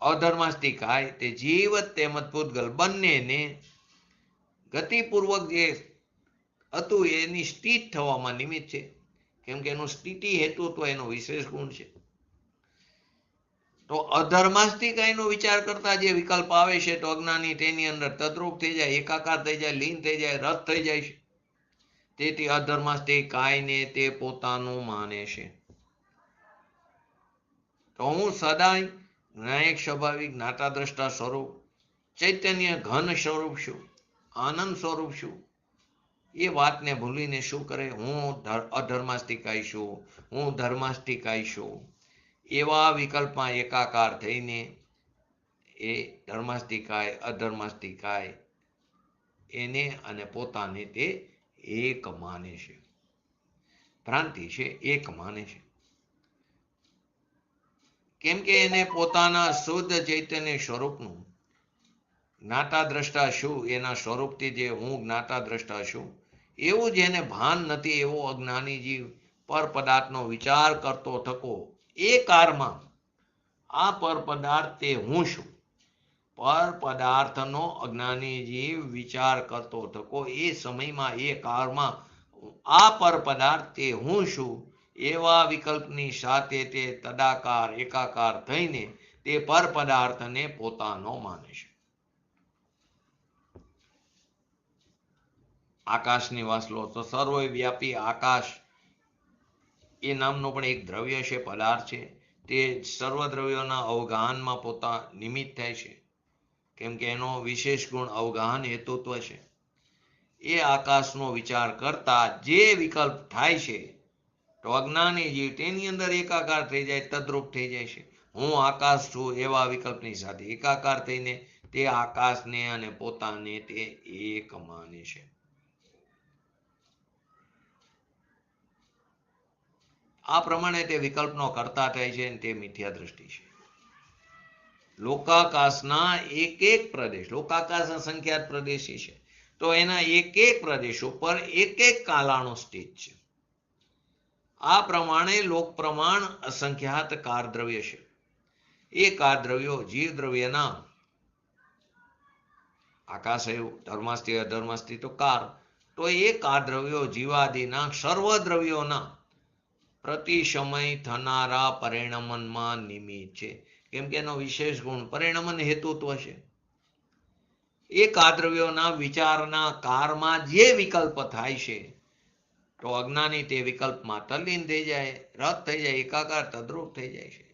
અધર્માસ્તિકાય તે જીવ તેમજ પૂતગલ બંનેને ગતિપૂર્વક જે હતું એની સ્થિત થવામાં નિમિત્ત છે. કેમ કે એનું સ્થિતિ હેતુત્વ એનો વિશેષ ગુણ છે. તો અધર્માસ્તિકાયનો વિચાર કરતા જે વિકલ્પ આવે છે તો અજ્ઞાની તેની અંદર તદ્રૂપ થઈ જાય, એકાકાર થઈ જાય, લીન થઈ જાય, રત થઈ જાય છે. તેથી અધર્માસ્તિકાયને તે પોતાનું માને છે. તો હું સદાય જ્ઞાયક સ્વાભાવિક જ્ઞાતા દ્રષ્ટા સ્વરૂપ ચૈતન્ય ઘન સ્વરૂપ છું, આનંદ સ્વરૂપ છું. એ વાતને ભૂલીને શું કરે? હું અધર્માસ્તિકાય છું, હું ધર્માસ્તિકાય છું, એવા વિકલ્પમાં એકાકાર થઈને એ ધર્માસ્તિકાય અધર્માસ્તિકાય એને અને પોતાને તે એક માને છે. ભ્રાંતિ છે, એક માને છે. કેમ કે એને પોતાના શુદ્ધ ચૈતન્ય સ્વરૂપનું જ્ઞાતા દ્રષ્ટા છું, એના સ્વરૂપથી જે હું જ્ઞાતા દ્રષ્ટા છું એવું જેને ભાન નથી એવો અજ્ઞાની જીવ પર પદાર્થનો વિચાર કરતો થકો એ કારમાં આ પર પદાર્થ તે હું છું. પર પદાર્થનો અજ્ઞાની જીવ વિચાર કરતો થકો એ સમયમાં એ કાળમાં આ પર પદાર્થ તે હું છું એવા વિકલ્પની સાથે તે તદાકાર એકાકાર થઈને તે પર પદાર્થને પોતાનો માને છે. આકાશની વાત લો તો સર્વવ્યાપી આકાશ એ નામનો પણ એક દ્રવ્ય છે, પદાર્થ છે. તે સર્વ દ્રવ્યોના અવગાહનમાં પોતા નિમિત્ત થાય છે, કેમ કે એનો વિશેષ ગુણ અવગાહન હેતુત્વ છે. એ આકાશનો વિચાર કરતા જે વિકલ્પ થાય છે તો અજ્ઞાની જીવ તેની અંદર એકાકાર થઈ જાય, તદ્રુપ થઈ જાય છે. હું આકાશ છું એવા વિકલ્પની સાથે એકાકાર થઈને તે આકાશને અને પોતાને તે એક માને છે. આ પ્રમાણે તે વિકલ્પનો કરતા થાય છે અને તે મિથ્યા દ્રષ્ટિ છે. લોકાકાશના એક એક પ્રદેશ, લોકાકાશના સંખ્યાત પ્રદેશી છે, તો એના એક એક પ્રદેશો પર એક એક કાલાનો સ્થિત છે. આ પ્રમાણે લોક પ્રમાણ અસંખ્યાત કાર દ્રવ્ય છે. એ કાર દ્રવ્યો જીવ દ્રવ્યના આકાશ એવું ધર્માસ્થી અધર્માસ્થી તો કાર, તો એ કાર દ્રવ્યો જીવાદિના સર્વ દ્રવ્યોના પ્રતિ સમય થનારા પરિણમનમાં નિમિત્ત છે, કેમ કે એનો વિશેષ ગુણ પરિણમન હેતુત્વ છે. એ કાદ્રવ્યોના વિચારના કારમાં જે વિકલ્પ થાય છે તો અજ્ઞાની તે વિકલ્પમાં તલ્લીન થઈ જાય, રદ થઈ જાય, એકાકાર તદ્રુપ થઈ જાય છે.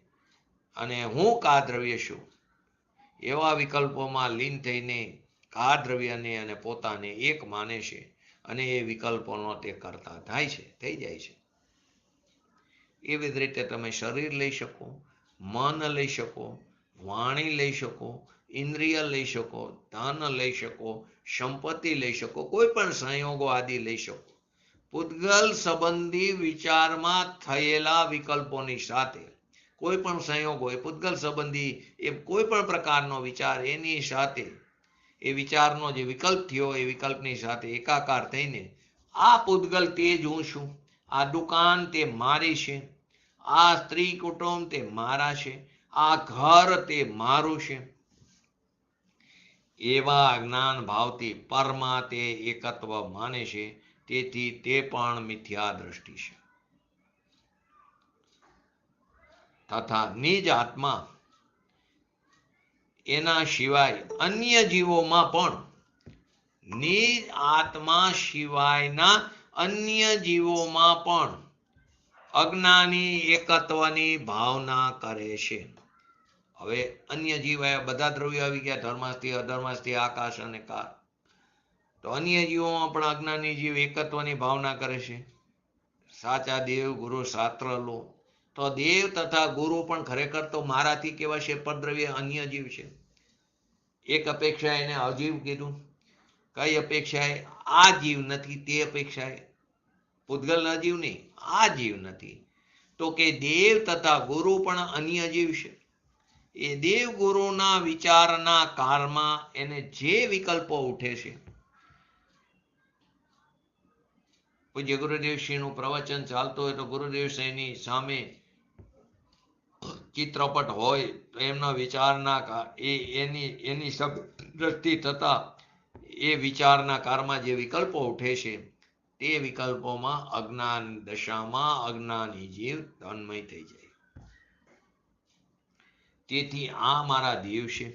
અને હું કાદ્રવ્ય છું એવા વિકલ્પોમાં લીન થઈને કાદ્રવ્યને અને પોતાને એક માને છે અને એ વિકલ્પોનો તે કરતા થાય છે, થઈ જાય છે. એવી જ રીતે તમે શરીર લઈ શકો, મન લઈ શકો, વાણી લઈ શકો, ઇન્દ્રિય લઈ શકો, ધન લઈ શકો, સંપત્તિ લઈ શકો, કોઈ પણ સંયોગો આદિ લઈ શકો. પૂતગલ સંબંધી વિચારમાં થયેલા વિકલ્પોની સાથે કોઈ પણ સંયોગ હોય, પૂતગલ સંબંધી એ કોઈ પણ પ્રકારનો વિચાર એની સાથે એ વિચારનો જે વિકલ્પ થયો એ વિકલ્પની સાથે એકાકાર થઈને આ પૂતગલ તે જ હું છું, આ દુકાન તે મારી છે, આ સ્ત્રી કુટુંબ તે મારા છે, આ ઘર તે મારું છે, એવા અજ્ઞાન ભાવથી પરમાં તે એકત્વ માને છે. તેથી તે પણ મિથ્યા દ્રષ્ટિ છે. તથા નિજ આત્મા એના સિવાય અન્ય જીવોમાં પણ નિજ આત્મા સિવાયના અન્ય જીવોમાં પણ અજ્ઞાની એકત્વની ભાવના કરે છે. હવે અન્ય જીવ બધા દ્રવ્યો આવી ગયા, ધર્માસ્થી અધર્માસ્થી આકાશ અને કાર, તો અન્ય જીવોમાં પણ અજ્ઞાની જીવ એકત્વની ભાવના કરે છે. સાચા દેવ ગુરુ શાસ્ત્ર લો તો દેવ તથા ગુરુ પણ ખરેખર તો મારાથી કેવા છે, પરદ્રવ્ય અન્ય જીવ છે. એક અપેક્ષા એને અજીવ કીધું, કઈ અપેક્ષાએ? આ જીવ નથી તે અપેક્ષાએ, પૂતગલ અજીવ નહીં, આ જીવ નથી. તો કે દેવ તથા ગુરુ પણ અન્ય જીવ છે. એ દેવ ગુરુના વિચારના કાળમાં એને જે વિકલ્પો ઉઠે છે, પૂજ્ય ગુરુદેવશ્રીનું પ્રવચન ચાલતું હોય તો ગુરુદેવશ્રીની સામે ચિત્રપટ હોય તો એમના વિચારના એની સબ દ્રષ્ટિ થતા એ વિચારના કાળમાં જે વિકલ્પો ઉઠે છે તે વિકલ્પોમાં અજ્ઞાન દશામાં અજ્ઞાની જીવ તન્મય થઈ જાય. તેથી આ મારા દેવ છે,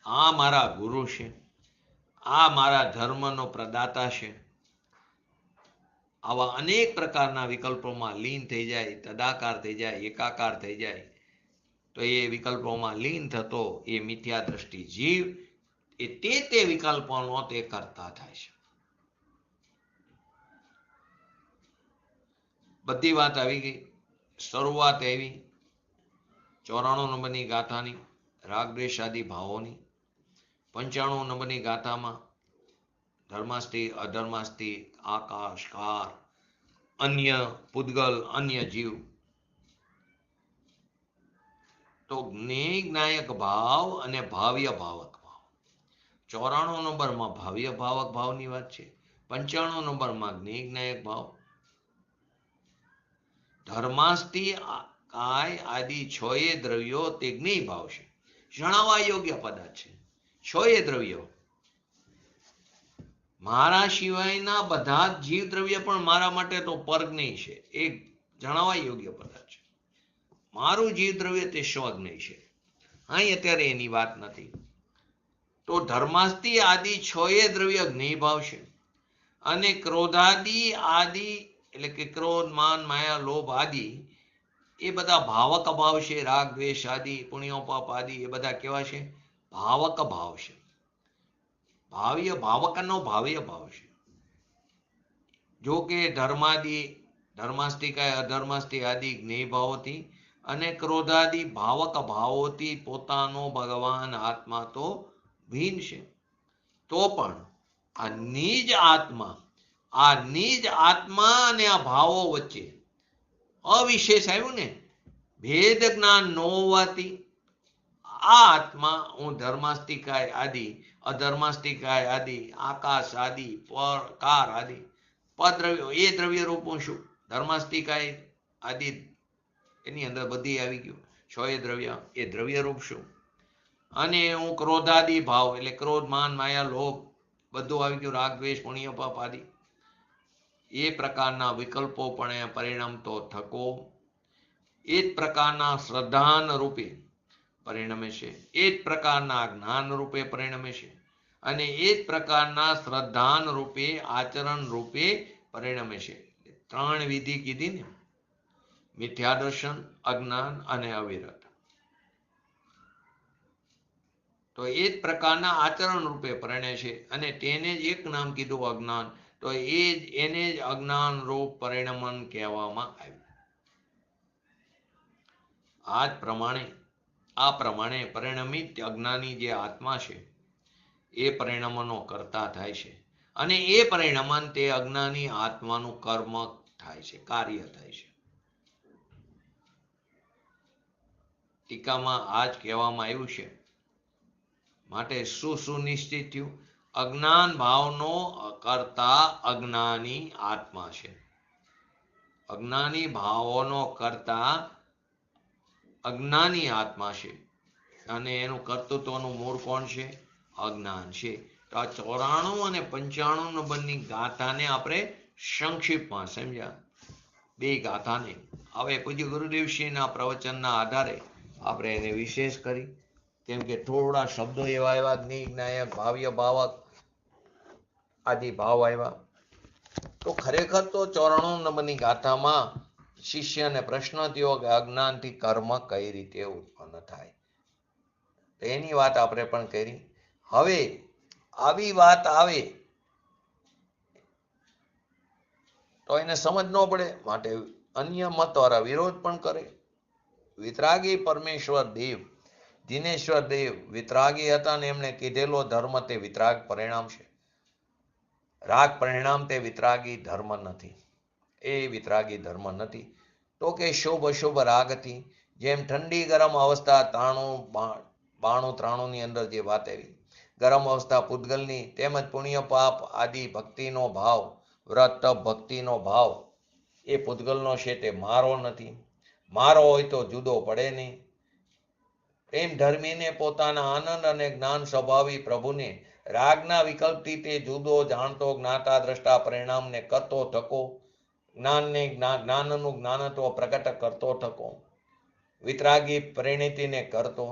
આ મારા ગુરુ છે, આ મારા ધર્મનો પ્રદાતા છે, આવા અનેક પ્રકારના વિકલ્પોમાં લીન થઈ જાય, તદાકાર થઈ જાય, એકાકાર થઈ જાય. તો એ વિકલ્પોમાં લીન થતો એ મિથ્યા દ્રષ્ટિ જીવ એ તે વિકલ્પોનો તે કરતા થાય છે. બધી વાત આવી ગઈ. શરૂઆત એવી 94 નંબરની ગાથાની રાગદ્વેષ આદિ ભાવોની, 95 નંબરની ગાથામાં ધર્માસ્થી અધર્માસ્થી આકાશ કાર, અન્ય પૂતગલ, અન્ય જીવ, તો જ્ઞેયજ્ઞાયક ભાવ અને ભાવ્ય ભાવક ભાવ. 94 નંબરમાં ભાવ્ય ભાવક ભાવની વાત છે, 95 નંબરમાં જ્ઞેયજ્ઞાયક ભાવ. ધર્માસ્તિ કાય આદિ 6 દ્રવ્યો તે જ્ઞેય ભાવ છે. જણાવવા યોગ્ય પદાર્થ છે. 6 દ્રવ્યો મારા સિવાયના બધા જ જીવ દ્રવ્ય પણ મારા માટે તો પરજ્ઞેય છે. એ જણાવવા યોગ્ય પદાર્થ છે. મારું જીવ દ્રવ્ય તે સ્વજ્ઞેય છે. અહીં અત્યારે એની વાત નથી. તો ધર્માસ્તિ આદિ 6 દ્રવ્ય જ્ઞેય ભાવ છે. અને ક્રોધાદિ આદિ એટલે કે ક્રોધ, માન, માયા, લોભ આદિ એ બધા ભાવક ભાવ છે. રાગ, દ્વેષ આદિ, પુણ્યોપાપ આદિ એ બધા કેવા છે? ભાવક ભાવ છે. ભાવકનો ભાવ્ય ભાવ છે. જો કે ધર્માસ્તિકાય અધર્માસ્તિ આદિ જ્ઞેય ભાવોથી અને ક્રોધાદિ ભાવક ભાવોથી પોતાનો ભગવાન આત્મા તો ભિન્ન છે. તો પણ આ નિજ આત્મા અને આ ભાવો વચ્ચે અવિશેષ આવ્યું ને, ભેદ જ્ઞાન ન હોવાથી આ આત્મા હું ધર્માસ્તિકાય આદિ, અધર્માસ્તિકાય આદિ, આકાશ આદિ, કાર આદિ પદ્રવ્યો એ દ્રવ્ય રૂપું છું. ધર્માસ્તિકાય આદિ એની અંદર બધી આવી ગયું. 6 દ્રવ્ય એ દ્રવ્ય રૂપ છું. અને હું ક્રોધાદિ ભાવ એટલે ક્રોધ, માન, માયા, લોભ બધું આવી ગયું. રાગ, દ્વેષ, પુણ્યપાપ આદિ એ પ્રકારના વિકલ્પો પણ પરિણમતો થકો એ જ પ્રકારના શ્રદ્ધાન રૂપે પરિણમે છે. એ જ પ્રકારના જ્ઞાન રૂપે પરિણમે છે. અને એ જ પ્રકારના શ્રદ્ધાન રૂપે આચરણ રૂપે પરિણમે છે. 3 વિધિ કીધી ને, મિથ્યા દર્શન, અજ્ઞાન અને અવિરત. તો એ જ પ્રકારના આચરણ રૂપે પરિણે છે. અને તેને જ એક નામ કીધું અજ્ઞાન. તો એને જ અજ્ઞાન રૂપ પરિણમન કહેવામાં આવ્યું. આ પ્રમાણે પરિણમિત અજ્ઞાની જે આત્મા છે એ પરિણમનો કરતા થાય છે. અને એ પરિણમન તે અજ્ઞાની આત્માનું કર્મ થાય છે, કાર્ય થાય છે. ટીકામાં આ જ કહેવામાં આવ્યું છે. માટે શું સુનિશ્ચિત થયું? અજ્ઞાન ભાવનો કરતા અજ્ઞાની આત્મા છે. અજ્ઞાની ભાવોનો કરતા અજ્ઞાની આત્મા છે. અને એનું કર્તૃત્વનું મૂળ કોણ છે? અજ્ઞાન છે. તો આ 94 અને 95 નંબરની ગાથાને આપણે સંક્ષિપ્તમાં સમજ્યા. 2 ગાથાને હવે પૂજ્ય ગુરુદેવશ્રીના પ્રવચનના આધારે આપણે એને વિશેષ કરી. કેમ કે થોડા શબ્દો એવા એવા જ્ઞેયજ્ઞાયક, ભાવ્ય, ભાવક આદિ ભાવ આવ્યા. તો ખરેખર તો 94 નંબરની ગાથામાં શિષ્યને પ્રશ્ન થયો કે અજ્ઞાનથી કર્મ કઈ રીતે ઉત્પન્ન થાય. એની વાત આપણે પણ કરી. હવે આવી વાત આવે તો એને સમજ ન પડે, માટે અન્ય મતવાળા વિરોધ પણ કરે. વિતરાગી પરમેશ્વર દેવ, દિનેશ્વર દેવ વિતરાગી હતા ને એમણે કીધેલો ધર્મ તે વિતરાગ પરિણામ છે. રાગ પરિણામ તે વિતરાગી ધર્મ નથી. એ વિતરાગી ધર્મ નથી. તો કે શુભ અશુભ રાગથી જેમ ઠંડી ગરમ અવસ્થા 92-93 ની અંદર જે વાત આવી, ગરમ અવસ્થા પૂતગલની, તેમજ પુણ્ય પાપ આદિ ભક્તિનો ભાવ, વ્રત ભક્તિનો ભાવ એ પૂતગલનો છે, તે મારો નથી. મારો હોય તો જુદો પડે નહીં. પ્રેમ ધર્મીને પોતાના આનંદ અને જ્ઞાન સ્વભાવી પ્રભુને રાગના વિકલ્પથી તે જુદો જાણતો જ્ઞાતા દ્રષ્ટા પરિણામને કરતો થકો, જ્ઞાનનું જ્ઞાનત્વ પ્રગટ કરતો થકો, વિતરાગી પરિણીતિને કરતો,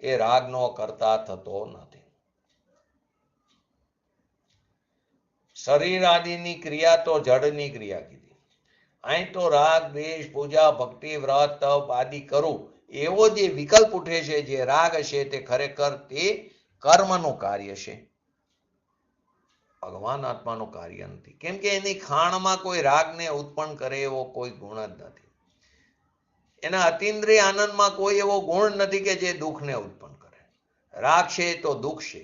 એ રાગનો કરતા થતો નથી. શરીર આદિની ક્રિયા તો જડની ક્રિયા કીધી. અહીં તો રાગ, દ્વેષ, પૂજા, ભક્તિ, વ્રત, તપ આદિ કરું એવો જે વિકલ્પ ઉઠે છે, જે રાગ છે, તે ખરેખર તે કર્મનું કાર્ય છે, ભગવાન આત્માનું કાર્ય નથી. કેમ કે એની ખાણમાં કોઈ રાગને ઉત્પન્ન કરે એવો કોઈ ગુણ જ નથી. એના અતિન્દ્રિય આનંદમાં કોઈ એવો ગુણ નથી કે જે દુઃખને ઉત્પન્ન કરે. રાગ છે તો દુઃખ છે.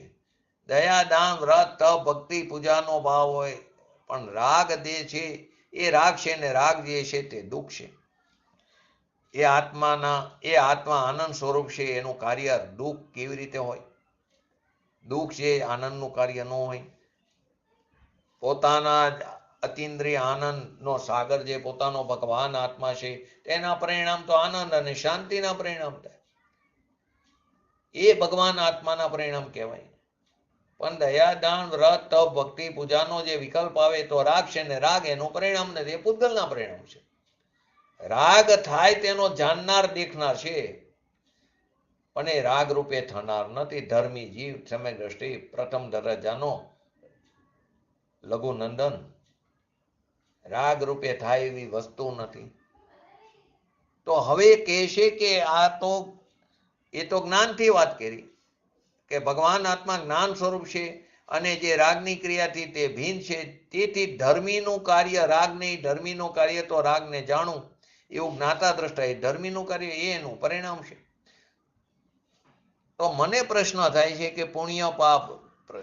દયા, દાન, વ્રત, તપ, ભક્તિ, પૂજાનો ભાવ હોય, પણ રાગ જે છે એ રાગ છે, ને રાગ જે છે તે દુઃખ છે. એ આત્મા આનંદ સ્વરૂપ છે. એનું કાર્ય દુઃખ કેવી રીતે હોય? દુઃખ છે આનંદનું કાર્ય ન હોય. પોતાના અતિન્દ્રિય આનંદનો સાગર જે પોતાનો ભગવાન આત્મા છે તેના પરિણામ તો આનંદ અને શાંતિના પરિણામ થાય. એ ભગવાન આત્માના પરિણામ કહેવાય. પણ દયા, દાન, વ્રત, તપ, ભક્તિ, પૂજાનો જે વિકલ્પ આવે તો રાગ છે ને રાગ એનું પરિણામ નથી, એ પૂતગલના પરિણામ છે. રાગ થાય તેનો જાણનાર દેખનાર છે, પણ એ રાગ રૂપે થનાર નથી. ધર્મી જીવ સમય દ્રષ્ટિ પ્રથમ દરજ્જાનો લઘુનંદન રાગ રૂપે થાય એવી વસ્તુ નથી. તો હવે કહેશે કે આ તો એ તો જ્ઞાનથી વાત કરી કે ભગવાન આત્મા જ્ઞાન સ્વરૂપ છે અને જે રાગની ક્રિયાથી તે ભિન્ન છે, તેથી ધર્મીનું કાર્ય રાગ નહીં, ધર્મીનું કાર્ય તો રાગને જાણવું એવું જ્ઞાતા દ્રષ્ટા, એ ધર્મીનું કાર્ય એ એનું પરિણામ છે. તો મને પ્રશ્ન થાય છે કે પુણ્ય પાપ,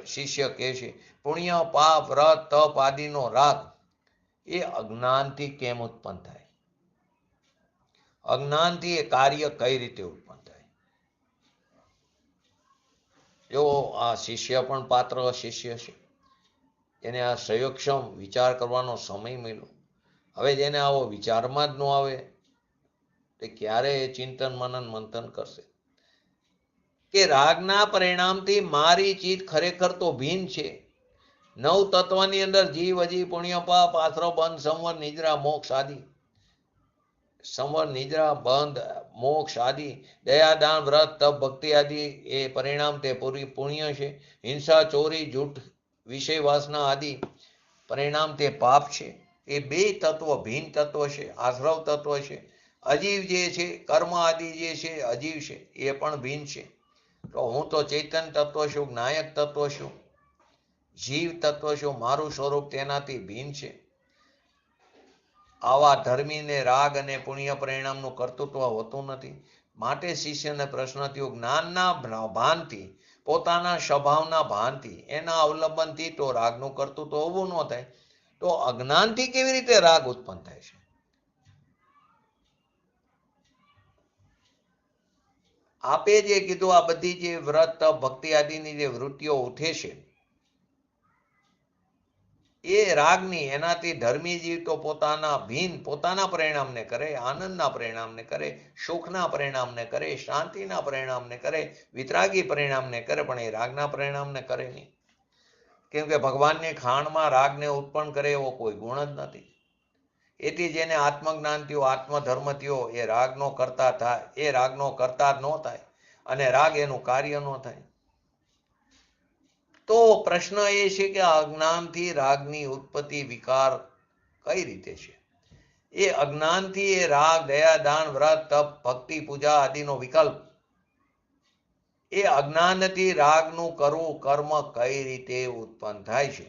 શિષ્ય કહે છે પુણ્ય પાપ વ્રત તપ આદિનો રાગ એ અજ્ઞાનથી કેમ ઉત્પન્ન થાય? અજ્ઞાનથી એ કાર્ય કઈ રીતે ઉત્પન્ન થાય? જો આ શિષ્ય પણ પાત્ર શિષ્ય છે, એને આ સંયક્ષમ વિચાર કરવાનો સમય મળ્યો. હવે જેને આવો વિચારમાં જ ન આવે તે ક્યારે ચિંતન મનન મંથન કરશે કે રાગના પરિણામથી મારી ચીજ ખરેખર તો ભિન્ન છે. 9 તત્વની અંદર જીવ, અજીવ, પુણ્ય પાપ, આશ્રવ, બંધ, સંવર, નિદ્રા, મોક્ષ આદિ, સંવર, નિદ્રા, બંધ, મોક્ષ આદિ, દયા, દાન, વ્રત, તપ, ભક્તિ આદિ એ પરિણામ તે પુણ્ય છે. હિંસા, ચોરી, જૂઠ, વિષય વાસના આદિ પરિણામ તે પાપ છે. એ બે તત્વ ભિન્ન તત્વ છે, આશ્રવ તત્વ છે. અજીવ જે છે કર્મ આદિ જે છે અજીવ છે, એ પણ ભિન્ન છે. તો હું તો ચૈતન્ય તત્વ છું, જ્ઞાયક તત્વ છું, જીવ તત્વ છું, મારું સ્વરૂપ તેનાથી ભિન્ન છે. આવા ધર્મીને રાગ અને પુણ્ય પરિણામનું કર્તૃત્વ હોતું નથી. માટે શિષ્યને પ્રશ્ન થયો, જ્ઞાનના ભાનથી, પોતાના સ્વભાવના ભાનથી, એના અવલંબનથી તો રાગનું કર્તૃત્વ ઊભું ન થાય, તો અજ્ઞાનથી કેવી રીતે રાગ ઉત્પન્ન થાય છે? આપે જે કીધું આ બધી જે વ્રત ભક્તિ આદિની જે વૃત્તિઓ ઉઠે છે એ રાગની, એનાથી ધર્મી જીવ તો પોતાના ભિન્ન પોતાના પરિણામને કરે, આનંદના પરિણામને કરે, સુખના પરિણામને કરે, શાંતિના પરિણામને કરે, વિતરાગી પરિણામને કરે, પણ એ રાગના પરિણામને કરે નહીં. કેમ કે ભગવાનની ખાણમાં રાગને ઉત્પન્ન કરે એવો કોઈ ગુણ જ નથી. એથી જેને આત્મજ્ઞાન થયો, આત્મધર્મ થયો, એ રાગનો કરતા થાય, એ રાગનો કરતા ન થાય અને રાગ એનું કાર્ય ન થાય. તો પ્રશ્ન એ છે કે અજ્ઞાનથી રાગની ઉત્પત્તિ વિકાર કઈ રીતે છે? એ અજ્ઞાનથી એ રાગ, દયા, દાન, વ્રત, તપ, ભક્તિ, પૂજા આદિનો વિકલ્પ, એ અજ્ઞાનથી રાગનું કરવું કર્મ કઈ રીતે ઉત્પન્ન થાય છે?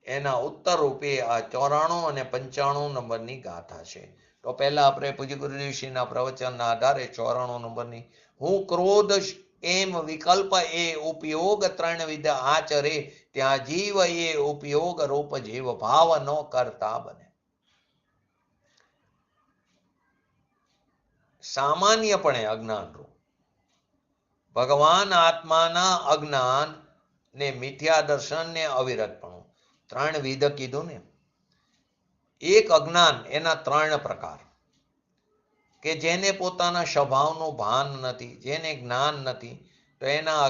એના ઉત્તર રૂપે આ 94 અને 95 નંબરની ગાથા છે. તો પહેલા આપણે પૂજ્ય ગુરુદેવશ્રીના પ્રવચનના આધારે 94 નંબરની, હું ક્રોધ એમ વિકલ્પ એ ઉપયોગ 3 વિધ આચરે, ત્યાં જીવ એ ઉપયોગ રૂપ જીવ ભાવ ન કરતા બને. સામાન્યપણે અજ્ઞાન રૂપ ભગવાન આત્માના અજ્ઞાન ને મિથ્યા દર્શન ને અવિરતપણું 3 વિધ કીધું ને. એક અજ્ઞાન, એના 3 પ્રકાર, કે જેને પોતાના સ્વભાવનું ભાન નથી, જેને જ્ઞાન નથી, તો એના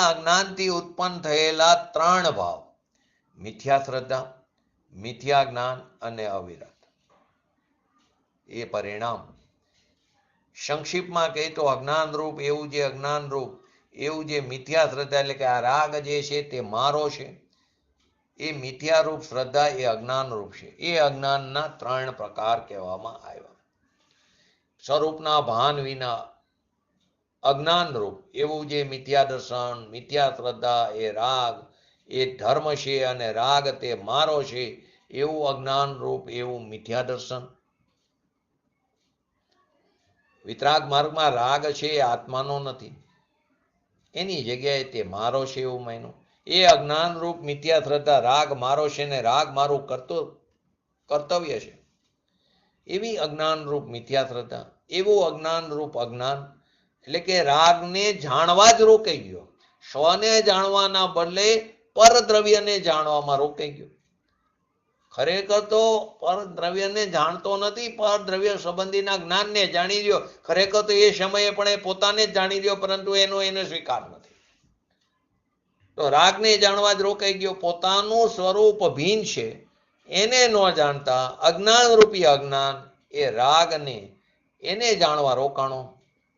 અજ્ઞાનથી ઉત્પન્ન થયેલા 3 ભાવ, મિથ્યા શ્રદ્ધા, મિથ્યા જ્ઞાન અને અવિરત, એ પરિણામ. સંક્ષિપ્તમાં કહે તો અજ્ઞાન રૂપ એવું જે મિથ્યા શ્રદ્ધા, એટલે કે આ રાગ જે છે તે મારો છે, એ મિથ્યા રૂપ શ્રદ્ધા એ અજ્ઞાન રૂપ છે. એ અજ્ઞાનના 3 પ્રકાર કહેવામાં આવ્યા. સ્વરૂપના ભાન વિના અજ્ઞાન રૂપ એવું જે મિથ્યા દર્શન, મિથ્યા શ્રદ્ધા, એ રાગ એ ધર્મ છે અને રાગ તે મારો છે, એવું અજ્ઞાન રૂપ એવું મિથ્યા દર્શન. વિતરાગ માર્ગમાં રાગ છે એ આત્માનો નથી, એની જગ્યાએ તે મારો છે એવું માન્યું. એ અજ્ઞાન રૂપ મિથ્યા શ્રદ્ધા, રાગ મારો છે ને રાગ મારું કર્તવ્ય છે, એવી અજ્ઞાન રૂપ મિથ્યા શ્રદ્ધા. એવું અજ્ઞાન રૂપ અજ્ઞાન, એટલે કે રાગને જાણવા જ રોકાઈ ગયો. સ્વને જાણવાના બદલે પરદ્રવ્યને જાણવામાં રોકાઈ ગયો. ખરેખર તો પરદ્રવ્યને જાણતો નથી, પરદ્રવ્ય સંબંધીના જ્ઞાનને જાણી રહ્યો. ખરેખર તો એ સમયે પણ એ પોતાને જ જાણી રહ્યો, પરંતુ એને સ્વીકાર નથી. તો રાગને જાણવા જ રોકાઈ ગયો. પોતાનું સ્વરૂપ ભીન છે એને ન જાણતા અજ્ઞાન રૂપી અજ્ઞાન એ રાગને એને જાણવા રોકાણો.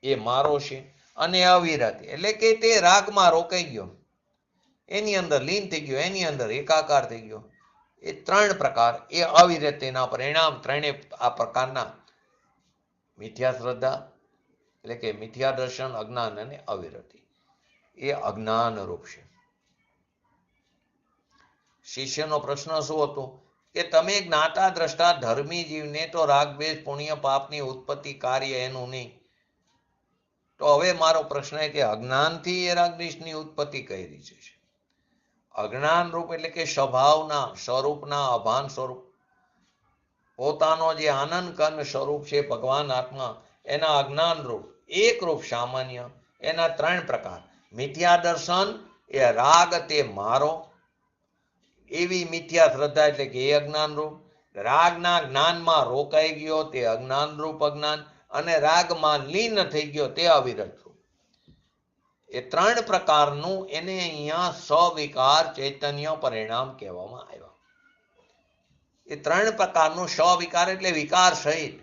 એ મારો છે અને અવિરત એટલે કે તે રાગમાં રોકાઈ ગયો, એની અંદર લીન થઈ ગયો, એની અંદર એકાકાર થઈ ગયો. એ ત્રણ પ્રકાર એ અવિરતિના પરિણામ. ત્રણે આ પ્રકારના મિથ્યા શ્રદ્ધા એટલે કે મિથ્યા દર્શન, અજ્ઞાન અને અવિરતિ એ અજ્ઞાન રૂપ છે. શિષ્યનો પ્રશ્ન શું હતો કે તમે જ્ઞાતા દ્રષ્ટા ધર્મી જીવને તો રાગદ્વેષ પુણ્ય પાપની ઉત્પત્તિ કાર્ય એનું નહીં. તો હવે મારો પ્રશ્ન એ કે અજ્ઞાનથી એ રાગદ્વેષની ઉત્પત્તિ કઈ રીતે છે? અજ્ઞાન રૂપ એટલે કે સ્વભાવના સ્વરૂપના અભાન સ્વરૂપ, પોતાનો જે આનંદ કર્મ સ્વરૂપ છે ભગવાન આત્મા, એના અજ્ઞાન રૂપ એક રૂપ સામાન્ય. એના ત્રણ પ્રકાર. મિથ્યા દર્શન એ રાગ તે મારો, એવી મિથ્યા શ્રદ્ધા એટલે કે એ અજ્ઞાન રૂપ. રાગના જ્ઞાનમાં રોકાઈ ગયો તે અજ્ઞાન રૂપ અજ્ઞાન, અને રાગમાં લીન થઈ ગયો તે અવિરત રૂપ. એ ત્રણ પ્રકારનું એને અહીંયા સવિકાર ચૈતન્ય પરિણામ કહેવામાં આવ્યા. એ ત્રણ પ્રકારનું સવિકાર એટલે વિકાર સહિત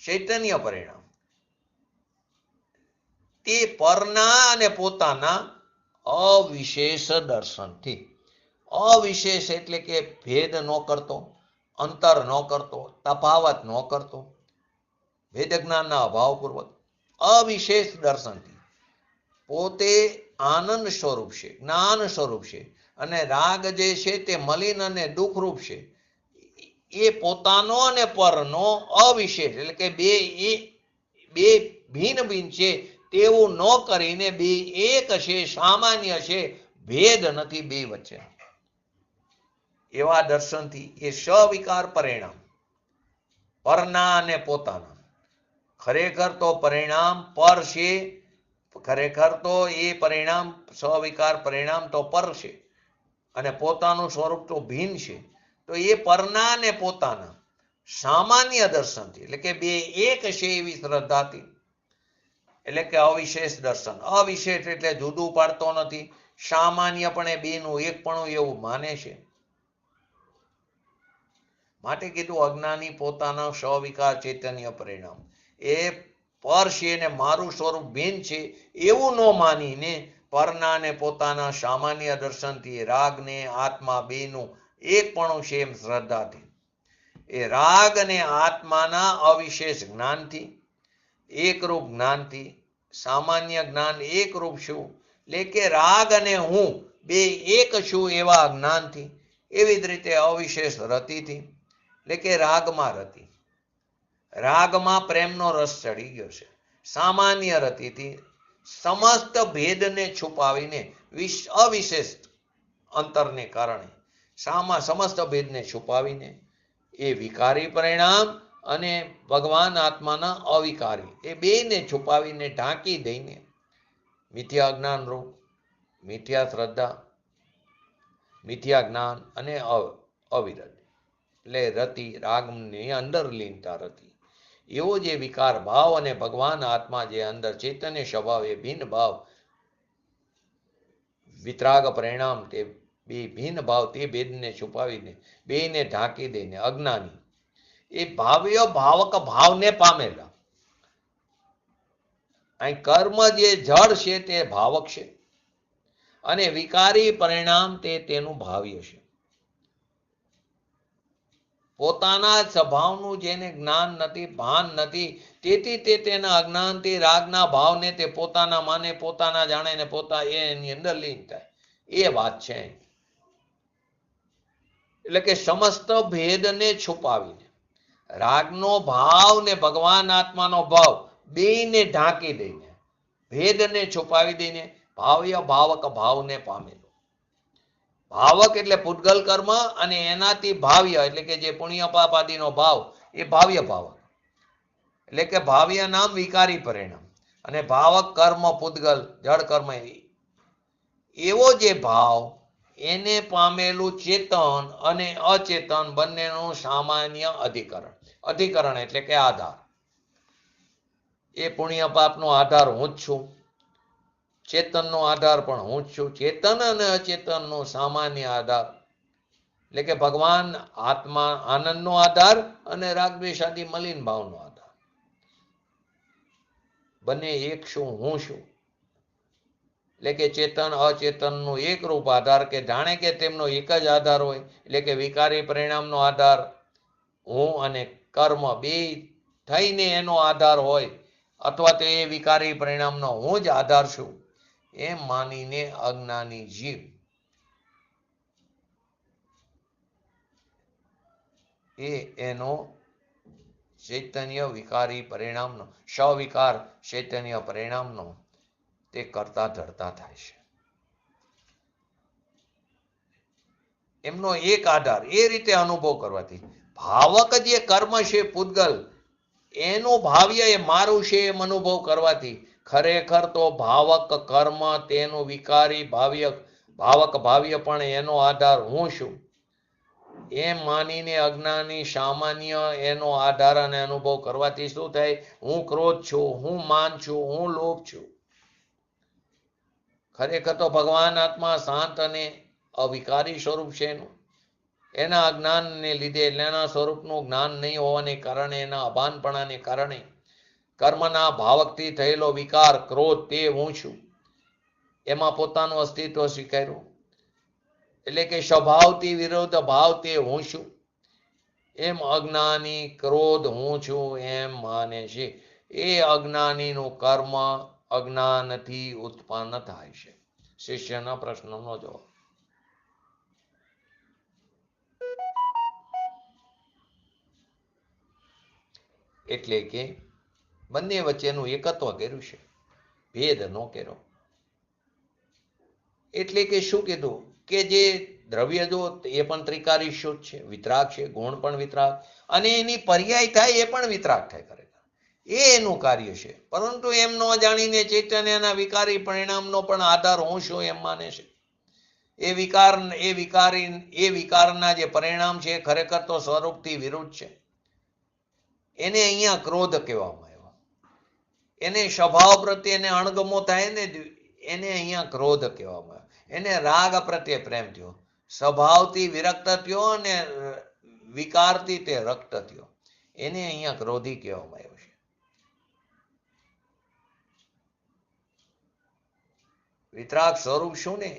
ચૈતન્ય પરિણામ તે પરના અને પોતાના અવિશેષ દર્શનથી. અવિશેષ એટલે કે ભેદ ન કરતો, અંતર ન કરતો, તફાવત ન કરતો, ભેદ જ્ઞાનના અભાવપૂર્વક અવિશેષ દર્શનથી પોતે આનંદ સ્વરૂપ છે, જ્ઞાન સ્વરૂપ છે, અને રાગ જે છે તે મલિન અને દુઃખરૂપ છે. એ પોતાનો અને પરનો અવિશેષ એટલે કે બે ભિન્ન ભિન્ન છે તેવું ન કરીને બે એક છે, સામાન્ય છે, ભેદ નથી બે વચ્ચે. એવા દર્શનથી એ સવિકાર પરિણામ પરના અને પોતાના. ખરેખર તો પરિણામ પર છે, ખરેખર તો એ પરિણામ સવિકાર પરિણામ તો પર છે અને પોતાનું સ્વરૂપ તો ભિન્ન છે. તો એ પરના ને પોતાના સામાન્ય દર્શનથી એટલે કે બે એક છે એવી શ્રદ્ધાથી એટલે કે અવિશેષ દર્શન. અવિશેષ એટલે જુદું પાડતો નથી, સામાન્યપણે બેનું એકપણું એવું માને છે. માટે કીધું અજ્ઞાની પોતાના સવિકાર ચૈતન્ય પરિણામ એ પર છે ને મારું સ્વરૂપ ભિન્ન છે એવું ન માનીને પરના ને પોતાના સામાન્ય દર્શનથી રાગને આત્મા બેનું એકપણું છે એમ શ્રદ્ધાથી એ રાગ અને આત્માના અવિશેષ જ્ઞાનથી એકરૂપ જ્ઞાનથી સામાન્ય જ્ઞાન એકરૂપ છું એટલે કે રાગ અને હું બે એક છું એવા જ્ઞાનથી, એવી જ રીતે અવિશેષ રતિથી એટલે કે રાગમાં રતિ, રાગમાં પ્રેમનો રસ ચડી ગયો છે. સામાન્ય રતિથી સમસ્ત ભેદને છુપાવીને અવિશેષ અંતરને કારણે સમસ્ત ભેદને છુપાવીને એ વિકારી પરિણામ અને ભગવાન આત્માના અવિકારી એ બેને છુપાવીને ઢાંકી દઈને મિથ્યા અજ્ઞાન રૂપ મિથ્યા શ્રદ્ધા, મિથ્યા જ્ઞાન અને અવિરત એટલે રતિ રાગની અંદર લીનતા રતિ એવો જે વિકાર ભાવ અને ભગવાન આત્મા જે અંદર ચૈતન્ય સ્વભાવ એ ભિન્ન ભાવ વિતરાગ પરિણામ તે બે ભિન્ન ભાવ તે ભેદને છુપાવીને બેને ઢાંકી દઈને અજ્ઞાની એ ભાવ્ય ભાવક ભાવને પામેલા. અહીં કર્મ જે જળ છે તે ભાવક છે અને વિકારી પરિણામ તે તેનું ભાવ્ય છે. પોતાના સ્વભાવનું જેને જ્ઞાન નથી, ભાન નથી, તેથી તે તેના અજ્ઞાનથી રાગના ભાવને તે પોતાના માને, પોતાના જાણે ને પોતા એની અંદર લીન થાય. એ વાત છે. એટલે કે સમસ્ત ભેદને છુપાવીને રાગનો ભાવ ને ભગવાન આત્માનો ભાવ બેને ઢાંકી દઈને ભેદને છુપાવી દઈને ભાવ્ય ભાવક ભાવને પામેલો. ભાવક એટલે પૂતગલ કર્મ અને એનાથી ભાવ્ય એટલે કે જે પુણ્ય પાપ આદિનો ભાવ એ ભાવ્ય ભાવક એટલે કે ભાવ્ય નામ વિકારી પરિણામ અને ભાવક કર્મ પૂતગલ જળ કર્મ એવો જે ભાવ એને પામેલું ચેતન અને અચેતન બંનેનું સામાન્ય અધિકરણ એટલે કે આધાર. એ પુણ્ય પાપનો આધાર હું જ છું, ચેતનનો આધાર પણ હું જ છું. ચેતન અને અચેતનનો સામાન્ય આધાર એટલે કે ભગવાન આત્મા આનંદનો આધાર અને રાગદ્વેષાદી મલિન ભાવનો આધાર. બંને એક શું, હું શું, એટલે કે ચેતન અચેતનનો એક રૂપ આધાર, કે જાણે કે તેમનો એક જ આધાર હોય. એટલે કે વિકારી પરિણામનો આધાર હું અને કર્મ બે થઈને એનો આધાર હોય, અથવા તો એ વિકારી પરિણામનો હું જ આધાર છું, એમ માનીને અજ્ઞાની જીવ એનો ચૈતન્ય વિકારી પરિણામનો, સવિકાર ચૈતન્ય પરિણામનો તે કરતા ધરતા થાય છે. એમનો એક આધાર એ રીતે અનુભવ કરવાથી ભાવક જે કર્મ છે પૂતગલ એનું ભાવ્ય એ મારું છે એમ અનુભવ કરવાથી ખરેખર તો ભાવક કર્મ તેનું વિકારી ભાવક ભાવ્ય પણ એનો આધાર હું છું એમ માનીને અજ્ઞાની સામાન્ય એનો આધાર અને અનુભવ કરવાથી શું થાય? હું ક્રોધ છું, હું માન છું, હું લોભ છું. ખરેખર તો ભગવાન આત્મા શાંત અને અવિકારી સ્વરૂપ છે. એના અજ્ઞાનને લીધે, એના સ્વરૂપનું જ્ઞાન નહીં હોવાને કારણે, એના અભાનપણાને કારણે કર્મના ભાવકથી થયેલો વિકાર ક્રોધ તે હું છું એમાં પોતાનું અસ્તિત્વ સ્વીકાર્યું. એટલે કે સ્વભાવથી વિરોધ ભાવ તે હું છું એમ અજ્ઞાની ક્રોધ હું છું એમ માને છે. એ અજ્ઞાનીનું કર્મ અજ્ઞાનથી ઉત્પન્ન થાય છે. શિષ્યના પ્રશ્નનો જવાબ. એટલે કે બંને વચ્ચેનું એકત્વ કર્યું છે, ભેદ ન કર્યો. એટલે કે શું કીધું કે જે દ્રવ્ય જો એ પણ ત્રિકારી શુદ્ધ છે, વિતરાગ છે, ગુણ પણ વિતરાગ, અને એની પર્યાય થાય એ પણ વિતરાગ થાય. ખરેખર એ એનું કાર્ય છે. પરંતુ એમ ન જાણીને ચૈતન્યના વિકારી પરિણામનો પણ આધાર હું છું એમ માને છે. એ વિકારના જે પરિણામ છે ખરેખર તો સ્વરૂપથી વિરુદ્ધ છે. એને અહીંયા ક્રોધ કહેવામાં આવ્યો. એને સ્વભાવ પ્રત્યે એને અણગમો થાય ને, એને અહીંયા ક્રોધ કહેવામાં આવ્યો. એને રાગ પ્રત્યે પ્રેમ થયો, સ્વભાવથી વિરક્ત થયો અને વિકારથી તે રક્ત થયો. એને અહીંયા ક્રોધી કહેવામાં આવ્યો છે. વિતરાગ સ્વરૂપ શું ને,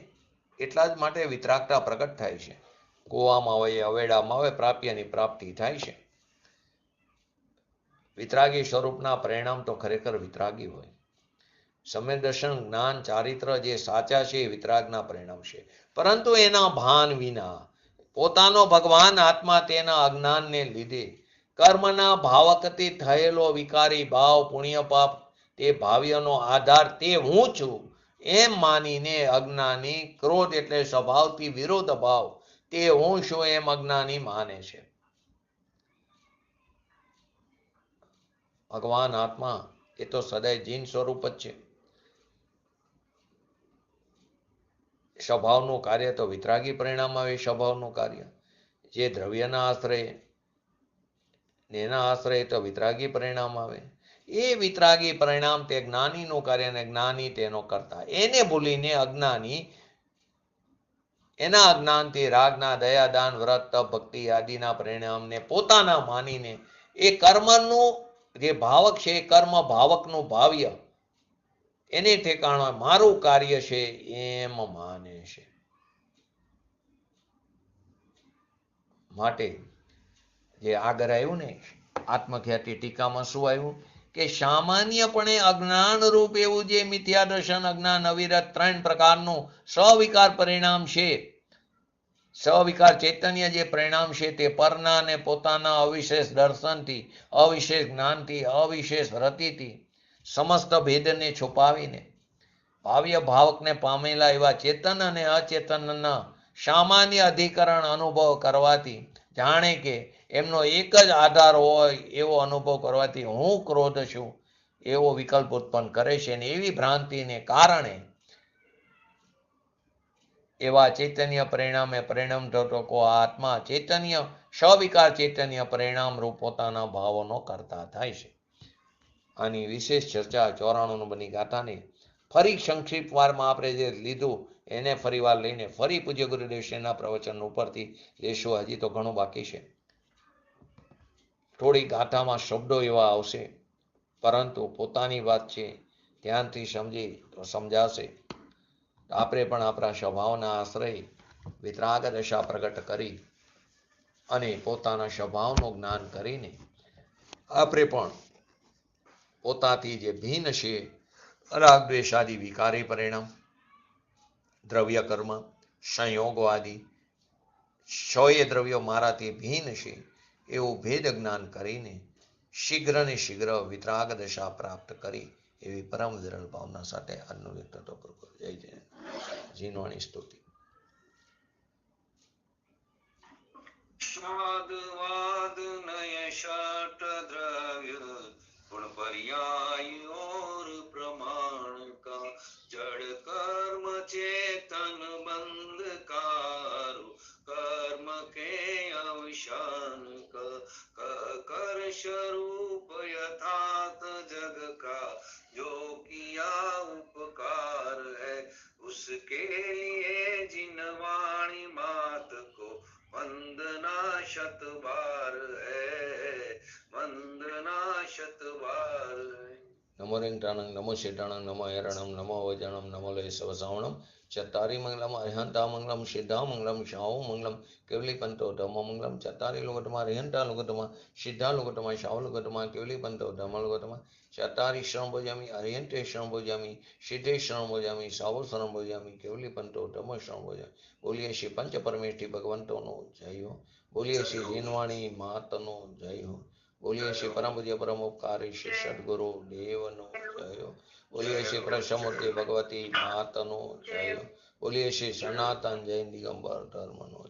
એટલા જ માટે વિતરાગતા પ્રગટ થાય છે. કૂવામાં હોય, અવેડામાં હોય, પ્રાપ્યની પ્રાપ્તિ થાય છે. વિતરાગી સ્વરૂપના પરિણામ તો ખરેખર વિતરાગી હોય. સમ્યક દર્શન, જ્ઞાન, ચારિત્ર જે સાચા છે એ વિતરાગના પરિણામ છે. પરંતુ એના ભાન વિના પોતાનો ભગવાન આત્મા તેના અજ્ઞાનને લીધે કર્મના ભાવકથી થયેલો વિકારી ભાવ પુણ્ય પાપ તે ભાવ્યનો આધાર તે હું છું એમ માનીને અજ્ઞાની ક્રોધ એટલે સ્વભાવથી વિરોધ ભાવ તે હું છું એમ અજ્ઞાની માને છે. ભગવાન આત્મા એ તો સદાય જીન સ્વરૂપ જ છે. સ્વભાવનું કાર્ય તો વિતરાગી પરિણામ આવે. સ્વભાવનું કાર્ય જે દ્રવ્યના આશ્રય, એના આશ્રય તો વિતરાગી પરિણામ આવે. એ વિતરાગી પરિણામ તે જ્ઞાનીનું કાર્ય અને જ્ઞાની તેનો કરતા. એને ભૂલીને અજ્ઞાની એના અજ્ઞાનથી રાગના દયા, દાન, વ્રત, તપ, ભક્તિ આદિના પરિણામને પોતાના માનીને એ કર્મનું જે ભાવક છે એ કર્મ ભાવકનું ભાવ્ય એને ઠેકાણો મારું કાર્ય છે એમ માને છે. માટે જે આગળ આવ્યું ને આત્મખ્યાતિ ટીકામાં શું આવ્યું કે સામાન્યપણે અજ્ઞાન રૂપ એવું જે મિથ્યા દર્શન, અજ્ઞાન, અવિરત ત્રણ પ્રકારનું સવિકાર પરિણામ છે, સવિકાર ચૈતન્ય જે પરિણામ છે તે પરના અને પોતાના અવિશેષ દર્શનથી, અવિશેષ જ્ઞાનથી, અવિશેષ રતિથી સમસ્ત ભેદને છુપાવીને ભાવ્ય ભાવકને પામેલા એવા ચેતન અને અચેતનના સામાન્ય અધિકરણ અનુભવ કરવાથી, જાણે કે એમનો એક જ આધાર હોય એવો અનુભવ કરવાથી હું ક્રોધ છું એવો વિકલ્પ ઉત્પન્ન કરે છે. અને એવી ભ્રાંતિને કારણે એવા ચૈતન્ય પરિણામે પરિણામ ધોતકો આત્મા ચૈતન્ય સવિકાર ચૈતન્ય પરિણામ રૂપ પોતાના ભાવોનો કરતા થાય છે. આની વિશેષ ચર્ચા 94 નંબરની ગાથાને ફરી સંક્ષિપ્ત વારમાં આપણે જે લીધું એને ફરીવાર લઈને ફરી પૂજ્ય ગુરુદેવ શ્રીના પ્રવચન ઉપરથી લેશું. હજી તો ઘણું બાકી છે. થોડી ગાથામાં શબ્દો એવા આવશે, પરંતુ પોતાની વાત છે, ધ્યાનથી સમજી તો સમજાશે. આપણે પણ આપણા સ્વભાવના આશ્રય વિતરાગ દશા પ્રગટ કરી અને પોતાના સ્વભાવનું જ્ઞાન કરીને આપણે પણ પોતાથી જે ભિન્ન છે, રાગ દ્વેષાદી વિકારી પરિણામ, દ્રવ્ય કર્મ, સંયોગવાદી સોએ દ્રવ્યો મારાથી ભિન્ન છે એવું ભેદ જ્ઞાન કરીને શીઘ્ર ને શીઘ્ર વિતરાગ દશા પ્રાપ્ત કરી એવી પરમ વિરલ ભાવના સાથે આજનું વ્યક્તિત્વ પૂરું. જય જય જીનવાણી સ્તુતિ. स्वादवाद नय षट द्रव्य गुण पर्याय और प्रमाण का जड़ कर्म चेतन बंध कारो कर्म के अवसान का कर स्वरूप यथार्थ जग का जो किया उपकार है उसके लिए जिन वाणी मात को वंदना शत बार है, वंदना शत बार है. नमो रिंगटाणं नमो शेटाणं नमो ऐरणं नमो वजणं नमो लेसवसावणं चत्तारि मंगलम अरिहंता मंगलम सिद्धा मंगलम शाहु मंगलम केवली पंतो धम्म मंगलम चत्तारि लोकतमा अरिहंता लोकतमा सिद्धा लोकतमा शाहु लोकतमा केवली पंतो धम्म लोकतमा चत्तारि शरण भोजामि अरिहंते शरण भोजामि सिद्धे शरण भोजामि शाहु शरण भोजामि केवली पंतो धम्म शरण भोजामि. बोलिए श्री पंच परमेष्ठी भगवंतोनो जय हो. बोलिए श्री जीनवाणी मातनो जय हो. बोलिए श्री परम पूज्य परम उपकारी श्री सद्गुरु देवनो जय हो. बोलिए श्री प्रसमूर्ति भगवती मातनो जय हो. बोलिए श्री सनातन जैन दिगंबर धर्मनो